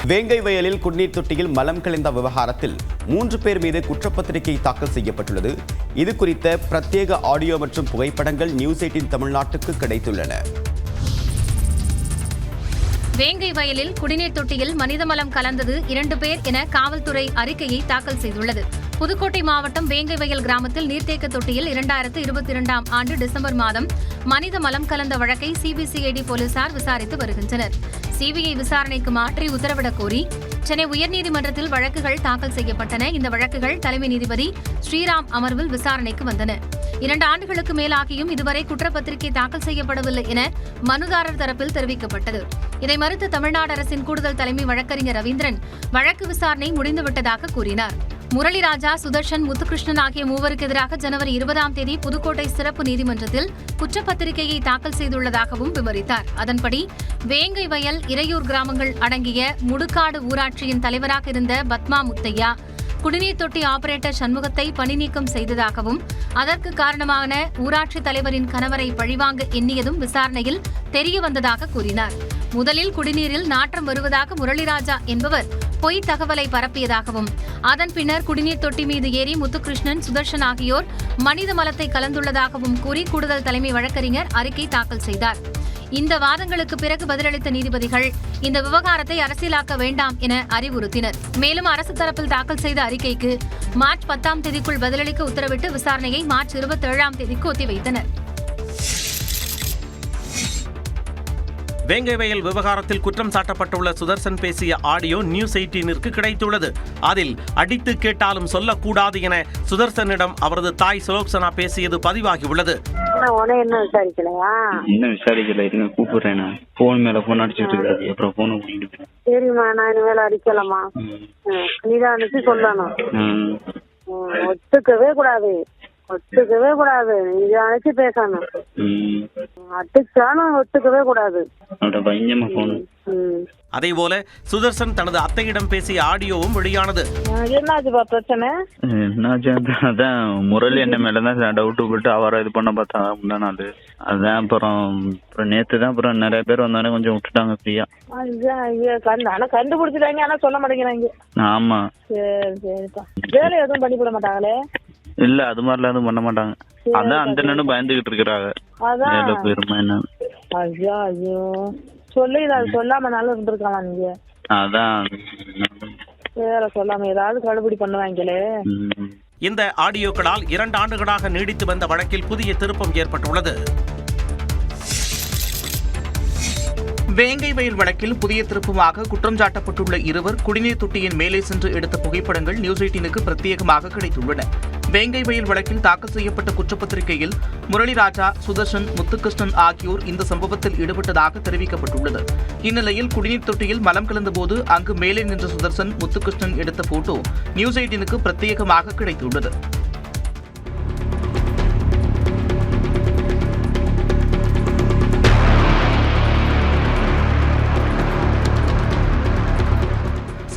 வேங்கை வயலில் குடிநீர் தொட்டியில் மலம் கலைந்த விவகாரத்தில் 3 பேர் மீது குற்றப்பத்திரிகை தாக்கல் செய்யப்பட்டுள்ளது. இது குறித்த பிரத்யேக ஆடியோ மற்றும் புகைப்படங்கள் நியூஸ் 18 தமிழ்நாட்டுக்கு கிடைத்துள்ளன. வேங்கை வயலில் குடிநீர் தொட்டியில் மனித மலம் கலந்தது 2 பேர் என காவல்துறை அறிக்கையை தாக்கல் செய்துள்ளது. புதுக்கோட்டை மாவட்டம் வேங்கை வயல் கிராமத்தில் நீர்த்தேக்க தொட்டியில் 2022ஆம் ஆண்டு டிசம்பர் மாதம் மனித மலம் கலந்த வழக்கை சிபிசிஐடி போலீசார் விசாரித்து வருகின்றனர். சிபிஐ விசாரணைக்கு மாற்றி உத்தரவிடக் கோரி சென்னை உயர்நீதிமன்றத்தில் வழக்குகள் தாக்கல் செய்யப்பட்டன. இந்த வழக்குகள் தலைமை நீதிபதி ஸ்ரீராம் அமர்வில் விசாரணைக்கு வந்தன. 2 ஆண்டுகளுக்கு மேலாகியும் இதுவரை குற்றப்பத்திரிகை தாக்கல் செய்யப்படவில்லை என மனுதாரர் தரப்பில் தெரிவிக்கப்பட்டது. இதை மறுத்த தமிழ்நாடு அரசின் கூடுதல் தலைமை வழக்கறிஞர் ரவீந்திரன் வழக்கு விசாரணை முடிந்துவிட்டதாக கூறினார். முரளிராஜா, சுதர்ஷன், முத்துகிருஷ்ணன் ஆகிய 3 எதிராக ஜனவரி 20ஆம் தேதி புதுக்கோட்டை சிறப்பு நீதிமன்றத்தில் குற்றப்பத்திரிகையை தாக்கல் செய்துள்ளதாகவும் விவரித்தார். அதன்படி வேங்கை வயல், இறையூர் கிராமங்கள் அடங்கிய முடுகாடு ஊராட்சியின் தலைவராக இருந்த பத்மா முத்தையா குடிநீர் தொட்டி ஆபரேட்டர் சண்முகத்தை பணி நீக்கம் செய்ததாகவும் அதற்கு காரணமான ஊராட்சி தலைவரின் கணவரை பழிவாங்க எண்ணியதும் விசாரணையில் தெரியவந்ததாக கூறினார். முதலில் குடிநீரில் நாற்றம் வருவதாக முரளிராஜா என்பவர் பொய் தகவலை பரப்பியதாகவும் அதன் பின்னர் குடிநீர் தொட்டி மீது ஏறி முத்துகிருஷ்ணன், சுதர்ஷன் ஆகியோர் மனித மலத்தை கலந்துள்ளதாகவும் கூறி கூடுதல் தலைமை வழக்கறிஞர் அறிக்கை தாக்கல் செய்தார். இந்த வாதங்களுக்கு பிறகு பதிலளித்த நீதிபதிகள் இந்த விவகாரத்தை அரசியலாக்க வேண்டாம் என அறிவுறுத்தினர். மேலும் அரசு தரப்பில் தாக்கல் செய்த அறிக்கைக்கு மார்ச் 10ஆம் தேதிக்குள் பதிலளிக்க உத்தரவிட்டு விசாரணையை மார்ச் 27ஆம் தேதிக்கு ஒத்திவைத்தனர். வேங்கை வயல் விவகாரத்தில் குற்றம் சாட்டப்பட்டுள்ள சுதர்சன் பேசிய ஆடியோ நியூஸ் 18ற்கு கிடைத்துள்ளது. அதில் அடித்து கேட்டாலும் சொல்லக்கூடாது என சுதர்சனிடம் அவரது தாய் சுலோக்சனா பேசியது பதிவாகியுள்ளது. இன்னும் விசாரிக்கல, இருங்க கூப்பிடுறேன். போன் மேல போன் அடிச்சுட்டு இருக்காது, அப்புறம் போன பண்ணிட்டு. சரிம்மா, நான் இனிமேல் அடிக்கலாமா? நீதான் அனுப்பி சொல்லணும். ஒத்துக்கவே கூடாது, நீங்க அழைச்சு பேசணும். அடிச்சாலும் ஒத்துக்கவே கூடாது. அதேபோல சுதர்சன் தனது அத்தையிடம் பேசிய ஆடியோவும் வெளியானது. என்னாச்சுப்பா பிரச்சனை? அதான் முரளி என்ன மேலதான் டவுட் போட்டு அவரை இது பண்ண பார்த்தா முந்தா நாள். அதான் அப்புறம் நேத்து தான் அப்புறம் நிறைய பேர் வந்தானே கொஞ்சம் விட்டுட்டாங்க ஃப்ரீயா. ஆனா கண்டுபிடிச்சிட்டாங்க, ஆனா சொல்ல மாட்டேங்கிறாங்க. ஆமா, சரி சரிப்பா. வேலை எதுவும் பண்ணிவிட மாட்டாங்களே? இல்ல, அது மாதிரிலாம் எதுவும் பண்ண மாட்டாங்க. அதான் அந்த நேரம் பயந்துகிட்டு இருக்கிறாங்க. ஐயோ சொல்லி சொல்லாமனாலும் இருந்திருக்கலாம். நீங்க அதான் வேற சொல்லாம ஏதாவது கடுபிடி பண்ணுவாங்களே. இந்த ஆடியோக்களால் 2 ஆண்டுகளாக நீடித்து வந்த வழக்கில் புதிய திருப்பம் ஏற்பட்டுள்ளது. வேங்கை வயல் வழக்கில் புதிய திருப்பமாக குற்றம் சாட்டப்பட்டுள்ள 2 குடிநீர் தொட்டியின் மேலே சென்று எடுத்த புகைப்படங்கள் நியூஸ் 18க்கு பிரத்யேகமாக கிடைத்துள்ளன. வேங்கை வயல் வழக்கில் தாக்கல் செய்யப்பட்ட குற்றப்பத்திரிகையில் முரளிராஜா, சுதர்ஷன், முத்துகிருஷ்ணன் ஆகியோர் இந்த சம்பவத்தில் ஈடுபட்டதாக தெரிவிக்கப்பட்டுள்ளது. இந்நிலையில் குடிநீர் தொட்டியில் மலம் கலந்தபோது அங்கு மேலே நின்ற சுதர்ஷன், முத்துகிருஷ்ணன் எடுத்த போட்டோ நியூஸ் 18க்கு பிரத்யேகமாக கிடைத்துள்ளது.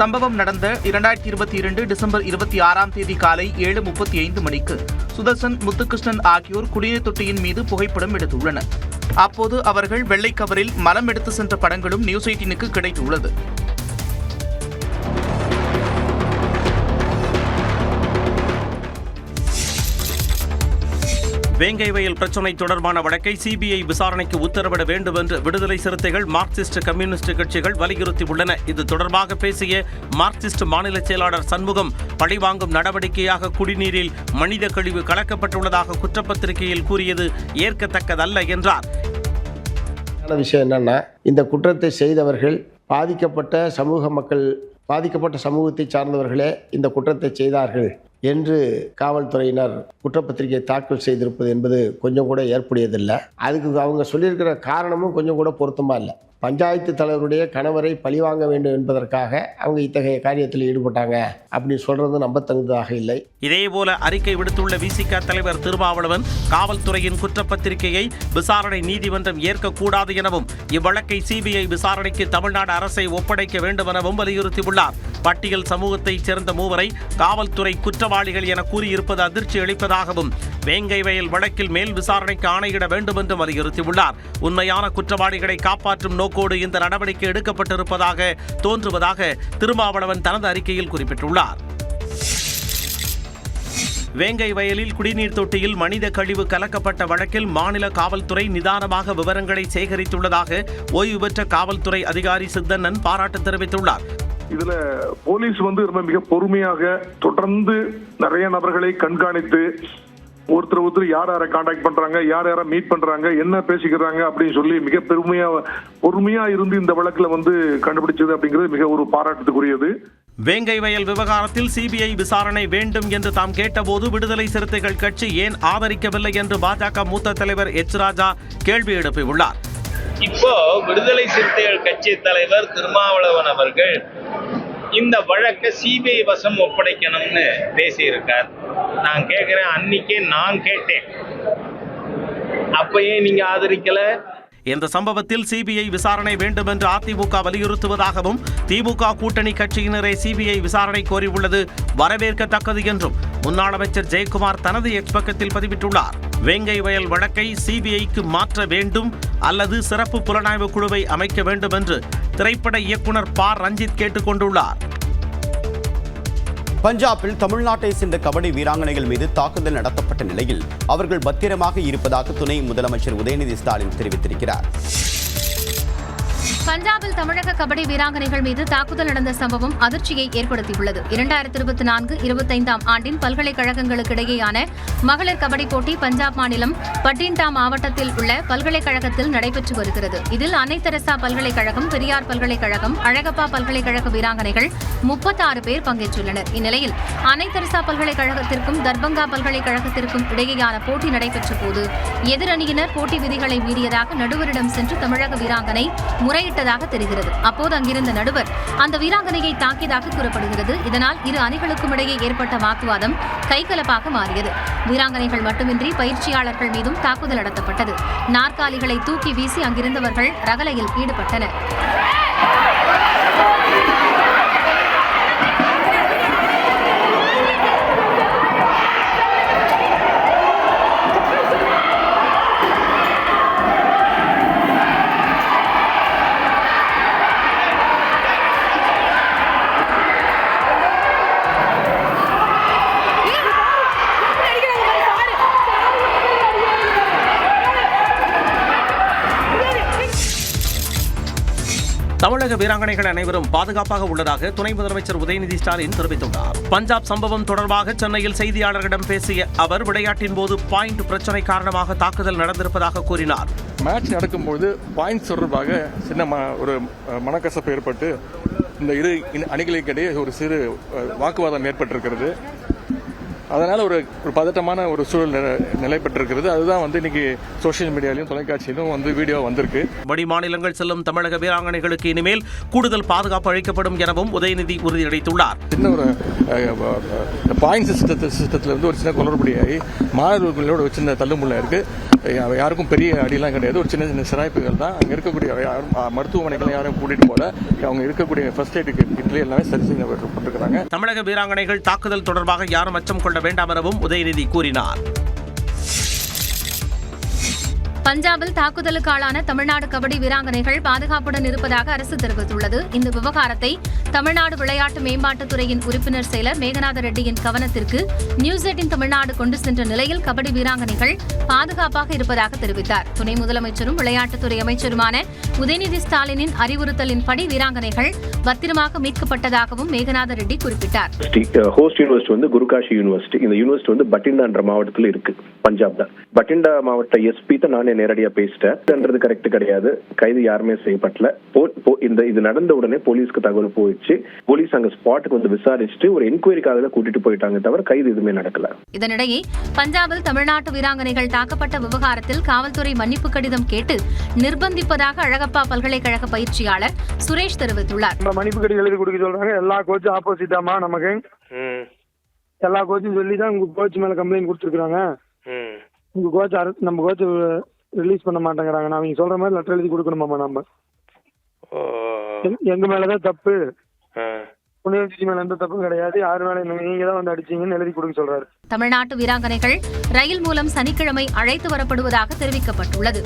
சம்பவம் நடந்த 2022 டிசம்பர் 26ஆம் தேதி காலை 7:35 மணிக்கு சுதர்சன், முத்துகிருஷ்ணன் ஆகியோர் குடிநீர் தொட்டியின் மீது புகைப்படம் எடுத்துள்ளனர். அப்போது அவர்கள் வெள்ளை கவரில் மலம் எடுத்து சென்ற படங்களும் நியூஸ் 18க்கு கிடைத்துள்ளது. வேங்கை வயல் பிரச்சினை தொடர்பான வழக்கை சிபிஐ விசாரணைக்கு உத்தரவிட வேண்டும் என்று விடுதலை சிறுத்தைகள், மார்க்சிஸ்ட் கம்யூனிஸ்ட் கட்சிகள் வலியுறுத்தியுள்ளன. இது தொடர்பாக பேசிய மார்க்சிஸ்ட் மாநில செயலாளர் சண்முகம், பழிவாங்கும் நடவடிக்கையாக குடிநீரில் மனித கழிவு கலக்கப்பட்டுள்ளதாக குற்றப்பத்திரிகையில் கூறியது ஏற்கத்தக்கதல்ல என்றார். விஷயம் என்னன்னா, இந்த குற்றத்தை செய்தவர்கள் பாதிக்கப்பட்ட சமூகத்தை சார்ந்தவர்களே இந்த குற்றத்தை செய்தார்கள் என்று காவல்துறையினர் குற்றப்பத்திரிகை தாக்கல் செய்திருப்பது என்பது கொஞ்சம் கூட ஏற்புடையதில்லை. அதுக்கு அவங்க சொல்லியிருக்கிற காரணமும் கொஞ்சம் கூட பொருத்தமா இல்லை. பஞ்சாயத்து தலைவருடைய கணவரை பழிவாங்க வேண்டும் என்பதற்காக அவங்க இத்தகைய காரியத்தில் ஈடுபட்டாங்க அப்படின்னு சொல்றது நம்பத்தகுந்ததாக இல்லை. இதேபோல அறிக்கை விடுத்துள்ள விசிக தலைவர் திருமாவளவன், காவல்துறையின் குற்றப்பத்திரிகையை விசாரணை நீதிமன்றம் ஏற்கக்கூடாது எனவும் இவ்வழக்கை சிபிஐ விசாரணைக்கு தமிழ்நாடு அரசை ஒப்படைக்க வேண்டும் எனவும் வலியுறுத்தியுள்ளார். பட்டியல் சமூகத்தைச் சேர்ந்த 3 காவல்துறை குற்றவாளிகள் என கூறியிருப்பது அதிர்ச்சி அளிப்பதாகவும் வேங்கை வயல் வழக்கில் மேல் விசாரணைக்கு ஆணையிட வேண்டும் என்றும் வலியுறுத்தியுள்ளார். உண்மையான குற்றவாளிகளை காப்பாற்றும் நோக்கம் நோக்கோடு இந்த நடவடிக்கை எடுக்கப்பட்டிருப்பதாக தோன்றுவதாக திருமாவளவன் தனது அறிக்கையில் குறிப்பிட்டுள்ளார். வேங்கை வயலில் குடிநீர் தொட்டியில் மனித கழிவு கலக்கப்பட்ட வழக்கில் மாநில காவல்துறை நிதானமாக விவரங்களை சேகரித்துள்ளதாக ஓய்வு பெற்ற காவல்துறை அதிகாரி சித்தண்ணன் பாராட்டு தெரிவித்துள்ளார். இதுல போலீஸ் ரொம்ப மிக பொறுமையாக தொடர்ந்து நிறைய நபர்களை கண்காணித்து ஒருத்தர் யார் யாரை கான்டாக்ட் பண்றாங்க, யார் யாரை மீட் பண்றாங்க, என்ன பேசிக்கிறாங்க அப்படின்னு சொல்லி மிக பொறுமையா இருந்து இந்த வழக்குல கண்டுபிடிச்சது அப்படிங்கிறது மிக ஒரு பாராட்டுக்குரியது. வேங்கை வயல் விவகாரத்தில் சிபிஐ விசாரணை வேண்டும் என்று தாம் கேட்டபோது விடுதலை சிறுத்தைகள் கட்சி ஏன் ஆதரிக்கவில்லை என்று பாஜக மூத்த தலைவர் எச் ராஜா கேள்வி எழுப்பியுள்ளார். இப்போ விடுதலை சிறுத்தைகள் கட்சி தலைவர் திருமாவளவன் அவர்கள் இந்த வழக்கை சிபிஐ வசம் ஒப்படைக்கணும்னு பேசியிருக்கார். நான் கேட்கிறேன், அன்னைக்கே நான் கேட்டேன், அப்பயே நீங்க ஆதரிக்கல. இந்த சம்பவத்தில் சிபிஐ விசாரணை வேண்டும் என்று அதிமுக வலியுறுத்துவதாகவும் திமுக கூட்டணி கட்சியினரை சிபிஐ விசாரணை கோரியுள்ளது வரவேற்கத்தக்கது என்றும் முன்னாள் அமைச்சர் ஜெயக்குமார் தனது எக்ஸ் பக்கத்தில் பதிவிட்டுள்ளார். வேங்கை வயல் வழக்கை சிபிஐக்கு மாற்ற வேண்டும் அல்லது சிறப்பு புலனாய்வு குழுவை அமைக்க வேண்டும் என்று திரைப்பட இயக்குனர் ப. ரஞ்சித் கேட்டுக் கொண்டுள்ளார். பஞ்சாபில் தமிழ்நாட்டை சேர்ந்த கபடி வீராங்கனைகள் மீது தாக்குதல் நடத்தப்பட்ட நிலையில் அவர்கள் பத்திரமாக இருப்பதாக துணை முதலமைச்சர் உதயநிதி ஸ்டாலின் தெரிவித்திருக்கிறார். பஞ்சாபில் தமிழக கபடி வீராங்கனைகள் மீது தாக்குதல் நடந்த சம்பவம் அதிர்ச்சியை ஏற்படுத்தியுள்ளது. 2024-25 ஆண்டின் பல்கலைக்கழகங்களுக்கு இடையேயான மகளிர் கபடி போட்டி பஞ்சாப் மாநிலம் பட்டிண்டா மாவட்டத்தில் உள்ள பல்கலைக்கழகத்தில் நடைபெற்று வருகிறது. இதில் அன்னை தெரசா பல்கலைக்கழகம், பெரியார் பல்கலைக்கழகம், அழகப்பா பல்கலைக்கழக வீராங்கனைகள் 36 பேர் பங்கேற்றுள்ளனர். இந்நிலையில் அன்னை தெரசா பல்கலைக்கழகத்திற்கும் தர்பங்கா பல்கலைக்கழகத்திற்கும் இடையேயான போட்டி நடைபெற்ற போது எதிரணியினர் போட்டி விதிகளை மீறியதாக நடுவரிடம் சென்று தமிழக வீராங்கனை முறையிட்டதாக தெரிகிறது. அப்போது அங்கிருந்த நடுவர் அந்த வீராங்கனையை தாக்கியதாக கூறப்படுகிறது. இதனால் இரு அணிகளுக்கும் இடையே ஏற்பட்ட வாக்குவாதம் கைகலப்பாக மாறியது. வீராங்கனைகள் மட்டுமின்றி பயிற்சியாளர்கள் மீதும் தாக்குதல் நடத்தப்பட்டது. நாற்காலிகளை தூக்கி வீசி அங்கிருந்தவர்கள் ரகளையில் ஈடுபட்டனர். தமிழக வீராங்கனைகள் அனைவரும் பாதுகாப்பாக உள்ளதாக துணை முதலமைச்சர் உதயநிதி ஸ்டாலின் தெரிவித்துள்ளார். பஞ்சாப் சம்பவம் தொடர்பாக சென்னையில் செய்தியாளர்களிடம் பேசிய அவர் விளையாட்டின் போது பாயிண்ட் பிரச்சனை காரணமாக தாக்குதல் நடந்திருப்பதாக கூறினார். மேட்ச் நடக்கும்போது பாயிண்ட்ஸ் தொடர்பாக சின்ன ஒரு மனக்கசப்பு ஏற்பட்டு இந்த இரு அணிகளுக்கிடையே ஒரு சிறு வாக்குவாதம் ஏற்பட்டிருக்கிறது. அதனால ஒரு பதட்டமான ஒரு சூழல் நிலை பெற்றிருக்கிறது. அதுதான் இன்னைக்கு சோசியல் மீடியாலையும் தொலைக்காட்சியிலும் வீடியோ வந்திருக்கு. வடி மாநிலங்கள் செல்லும் தமிழக வீராங்கனைகளுக்கு இனிமேல் கூடுதல் பாதுகாப்பு அளிக்கப்படும் எனவும் உதயநிதி உறுதியளித்துள்ளார். சின்ன ஒரு பாயிண்ட் சிஸ்டத்துல ஒரு சின்ன குளறுபடியாகி மாணவர்களோட ஒரு சின்ன தள்ளுமுள்ள இருக்கு. யாருக்கும் பெரிய அடியெல்லாம் கிடையாது. ஒரு சின்ன சின்ன சிராய்ப்புகள் தான். அங்கே இருக்கக்கூடிய மருத்துவமனைகளை யாரும் கூட்டிட்டு போல அவங்க இருக்கக்கூடிய ஃபர்ஸ்ட் எய்ட் கிட்ல எல்லாமே சரி செய்யப்பட்டிருக்கிறாங்க. தமிழக வீராங்கனைகள் தாக்குதல் தொடர்பாக யாரும் அச்சம் கொள்ள வேண்டாம் எனவும் உதயநிதி கூறினார். பஞ்சாபில் தாக்குதலுக்கு ஆளான தமிழ்நாடு கபடி வீராங்கனைகள் பாதுகாப்புடன் இருப்பதாக அரசு தெரிவித்துள்ளது. இந்த விவகாரத்தை தமிழ்நாடு விளையாட்டு மேம்பாட்டுத்துறையின் உறுப்பினர் செயலர் மேகநாத ரெட்டியின் கவனத்திற்கு நியூஸ் 18 தமிழ்நாடு கொண்டு சென்ற நிலையில் கபடி வீராங்கனைகள் பாதுகாப்பாக இருப்பதாக தெரிவித்தார். துணை முதலமைச்சரும் விளையாட்டுத்துறை அமைச்சருமான உதயநிதி ஸ்டாலினின் அறிவுறுத்தலின்படி வீராங்கனைகள் பத்திரமாக மீட்கப்பட்டதாகவும் மேகநாத ரெட்டி குறிப்பிட்டார். Host university Gurukashi university. இந்த யூனிவர்சிட்டி பட்டிண்டா என்ற மாவட்டத்தில் இருக்கு, பஞ்சாப்ல. பட்டிண்டா மாவட்ட எஸ்பி தான் நானே நேரடியா பேசிட்டேன். கரெக்ட் கிடையாது. கைது யாருமே செய்யப்படல. இது நடந்த உடனே போலீஸ்க்கு தகவல் போயிடுச்சு. போலீஸ் அங்க ஸ்பாட்டுக்கு விசாரிச்சுட்டு ஒரு என்கொயரிக்காக கூட்டிட்டு போயிட்டாங்க, தவிர கைது எதுவுமே நடக்கல. இதனிடையே பஞ்சாபில் தமிழ்நாட்டு வீராங்கனைகள் தாக்கப்பட்ட விவகாரத்தில் காவல்துறை மன்னிப்பு கடிதம் கேட்டு நிர்பந்திப்பதாக அழகப்பா பல்கலைக்கழக பயிற்சியாளர் சுரேஷ் தெரிவித்துள்ளார். மன்னிப்பு கடிதம் எழுதி கொடுக்க சொல்றாங்க. எல்லா கோச்சும் ஆப்போசிட்டாமா நமக்கு எல்லா கோச்சும் சொல்லிதான் உங்க கோச் மேல கம்ப்ளைண்ட் கொடுத்துருக்காங்க. உங்க கோச் நம்ம கோச் ரிலீஸ் பண்ண மாட்டேங்கிறாங்க. அவங்க சொல்ற மாதிரி லெட்டர் எழுதி கொடுக்கணுமாமா. நம்ம எங்க மேலதான் தப்பு, புனிதஞ்சி மேல எந்த தப்பும் கிடையாது. யாரு மேல நீங்க தான் அடிச்சீங்கன்னு எழுதி கொடுக்க சொல்றாரு. தமிழ்நாட்டு வீராங்கனைகள் ரயில் மூலம் சனிக்கிழமை அழைத்து வரப்படுவதாக தெரிவிக்கப்பட்டுள்ளது.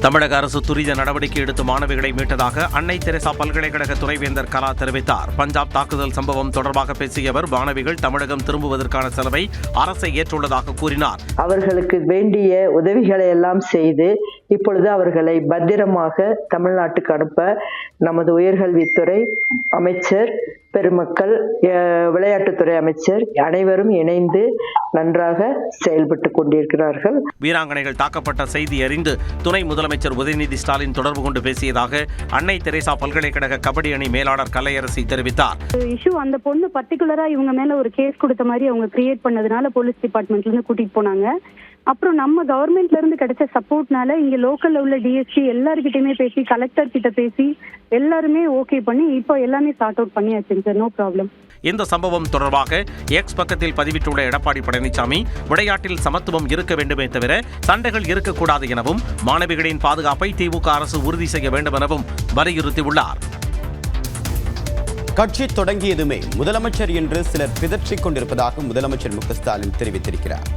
தமிழக அரசு துரித நடவடிக்கை எடுத்து மாணவிகளை மீட்டதாக அன்னை தெரசா பல்கலைக்கழக துணைவேந்தர் கலா தெரிவித்தார். பஞ்சாப் தாக்குதல் சம்பவம் தொடர்பாக பேசிய அவர், மாணவிகள் தமிழகம் திரும்புவதற்கான செலவை அரசை ஏற்றுள்ளதாக கூறினார். அவர்களுக்கு வேண்டிய உதவிகளை எல்லாம் செய்து இப்பொழுது அவர்களை பத்திரமாக தமிழ்நாட்டுக்கு அனுப்ப நமது உயர்கல்வித்துறை அமைச்சர் பெருமக்கள், விளையாட்டுத்துறை அமைச்சர் அனைவரும் இணைந்து நன்றாக செயல்பட்டு கொண்டிருக்கிறார்கள். வீராங்கனைகள் தாக்கப்பட்ட செய்தி அறிந்து துணை முதலமைச்சர் உதயநிதி ஸ்டாலின் தொடர்பு கொண்டு பேசியதாக அன்னை தெரசா பல்கலைக்கழக கபடி அணி மேலாளர் கலையரசி தெரிவித்தார். இஷ்யூ அந்த பொண்ணு பர்டிகுலரா இவங்க மேல ஒரு கேஸ் கொடுத்த மாதிரி அவங்க கிரியேட் பண்ணதுனால போலீஸ் டிபார்ட்மெண்ட்ல இருந்து கூட்டிட்டு போனாங்க. அப்புறம் நம்ம கவர்மெண்ட்ல இருந்து கிடைச்ச சப்போர்ட்னால இங்க லோக்கல்ல உள்ள டிஎஸ்பி எல்லார்கிட்டயுமே பேசி, கலெக்டர் கிட்ட பேசி எல்லாருமே ஓகே பண்ணி இப்போ எல்லாமே சார்ட் அவுட் பண்ணியாச்சுங்க சார். No problem. இந்த சம்பவம் தொடர்பாக எக்ஸ் பக்கத்தில் பதிவிட்டுள்ள எடப்பாடி பழனிசாமி, விளையாட்டில் சமத்துவம் இருக்க வேண்டுமே தவிர சண்டைகள் இருக்கக்கூடாது எனவும், மாணவிகளின் பாதுகாப்பை திமுக அரசு உறுதி செய்ய வேண்டும் எனவும் வலியுறுத்தியுள்ளார். கட்சி தொடங்கியதுமே முதலமைச்சர் என்று சிலர் பிதற்றிக் கொண்டிருப்பதாக முதலமைச்சர் மு.க. ஸ்டாலின் தெரிவித்திருக்கிறார்.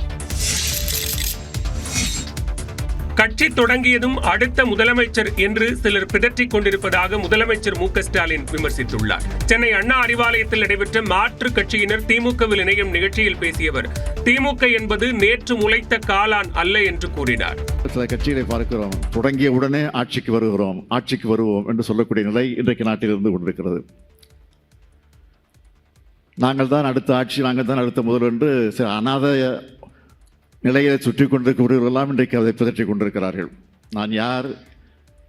கட்சி தொடங்கியதும் அடுத்த முதலமைச்சர் என்று சிலர் பிதற்றிக் கொண்டிருப்பதாக முதலமைச்சர் மு.க. ஸ்டாலின் விமர்சித்துள்ளார். சென்னை அண்ணா அறிவாலயத்தில் நடைபெற்ற மாற்றுக் கட்சியினர் திமுகவில் இணையும் நிகழ்ச்சியில் பேசியவர், திமுக என்பது நேற்று முளைத்த காளான் அல்ல என்று கூறினார். சில கட்சிகளை பார்க்கிறோம், தொடங்கிய உடனே ஆட்சிக்கு வருவோம் என்று சொல்லக்கூடிய நிலை இன்றைக்கு நாட்டில் இருந்து கொண்டிருக்கிறது. நாங்கள் தான் அடுத்த ஆட்சி, நாங்கள் தான் அடுத்த முதல்வர் என்று சில அநாத நிலையை சுற்றி கொண்டிருக்கிறவர்களெல்லாம் இன்றைக்கு அதை பிதற்றிக் கொண்டிருக்கிறார்கள். நான் யார்,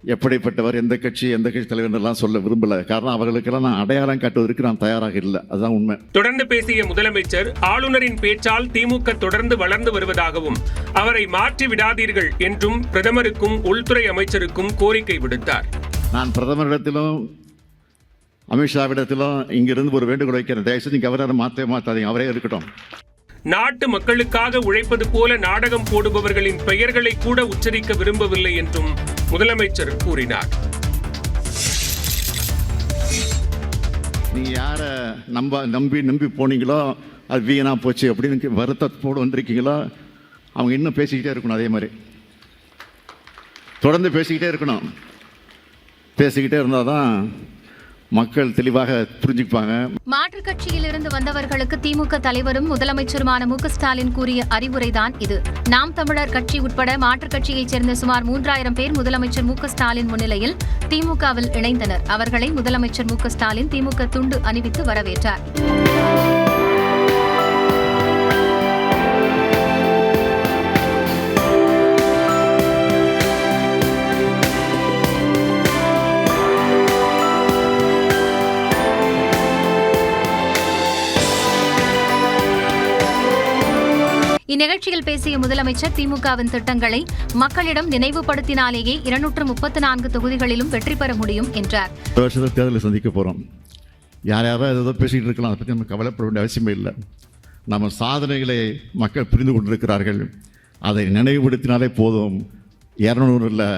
எப்படிப்பட்டவர், எந்த கட்சி தலைவர் என்றெல்லாம் சொல்ல விரும்பல. காரணம், அவர்களுக்கெல்லாம் நான் அடையாளம் காட்டுவதற்கு நான் தயாராக இல்லை. அதுதான் உண்மை. தொடர்ந்து பேசிய முதலமைச்சர், ஆளுநரின் பேச்சால் திமுக தொடர்ந்து வளர்ந்து வருவதாகவும், அவரை மாற்றி விடாதீர்கள் என்றும் பிரதமருக்கும் உள்துறை அமைச்சருக்கும் கோரிக்கை விடுத்தார். நான் பிரதமரிடத்திலும் அமித்ஷாவிடத்திலும் இங்கிருந்து ஒரு வேண்டுகோள் வைக்கிறேன். தயவுசெய்து நீங்க அவரை மாற்றாதீங்க, அவரே இருக்கட்டும். நாட்டு மக்களுக்காக உழைப்பது போல நாடகம் போடுபவர்களின் பெயர்களை கூட உச்சரிக்க விரும்பவில்லை என்றும் முதலமைச்சர் கூறினார். நீ யார நம்பி போனீங்களோ அது வீணா போச்சு அப்படின்னு வருத்தத்தோடு வந்திருக்கீங்களோ அவங்க இன்னும் பேசிக்கிட்டே இருக்கணும். அதே மாதிரி தொடர்ந்து பேசிக்கிட்டே இருக்கணும். பேசிக்கிட்டே இருந்தால் தான் மக்கள் தெளிவாக புரிஞ்சுப்பாங்க. மாற்றுக் கட்சியில் இருந்து வந்தவர்களுக்கு திமுக தலைவரும் முதலமைச்சருமான மு.க. ஸ்டாலின் கூறிய அறிவுரைதான் இது. நாம் தமிழர் கட்சி உட்பட மாற்றுக் கட்சியைச் சேர்ந்த சுமார் 3000 பேர் முதலமைச்சர் மு.க. ஸ்டாலின் முன்னிலையில் திமுகவில் இணைந்தனர். அவர்களை முதலமைச்சர் மு.க. ஸ்டாலின் திமுக துண்டு அணிவித்து வரவேற்றார். இந்நிகழ்ச்சியில் பேசிய முதலமைச்சர், திமுகவின் திட்டங்களை மக்களிடம் நினைவுபடுத்தினாலேயே 234 தொகுதிகளிலும் வெற்றி பெற முடியும் என்றார். வருஷத்தில் தேர்தலை சந்திக்க போகிறோம். யாராவது ஏதோ பேசிக்கிட்டு இருக்கலாம், அதை பற்றி நம்ம கவலைப்பட வேண்டிய அவசியமே இல்லை. நம்ம சாதனைகளை மக்கள் புரிந்து கொண்டிருக்கிறார்கள். அதை நினைவுபடுத்தினாலே போதும். 200 இல்லை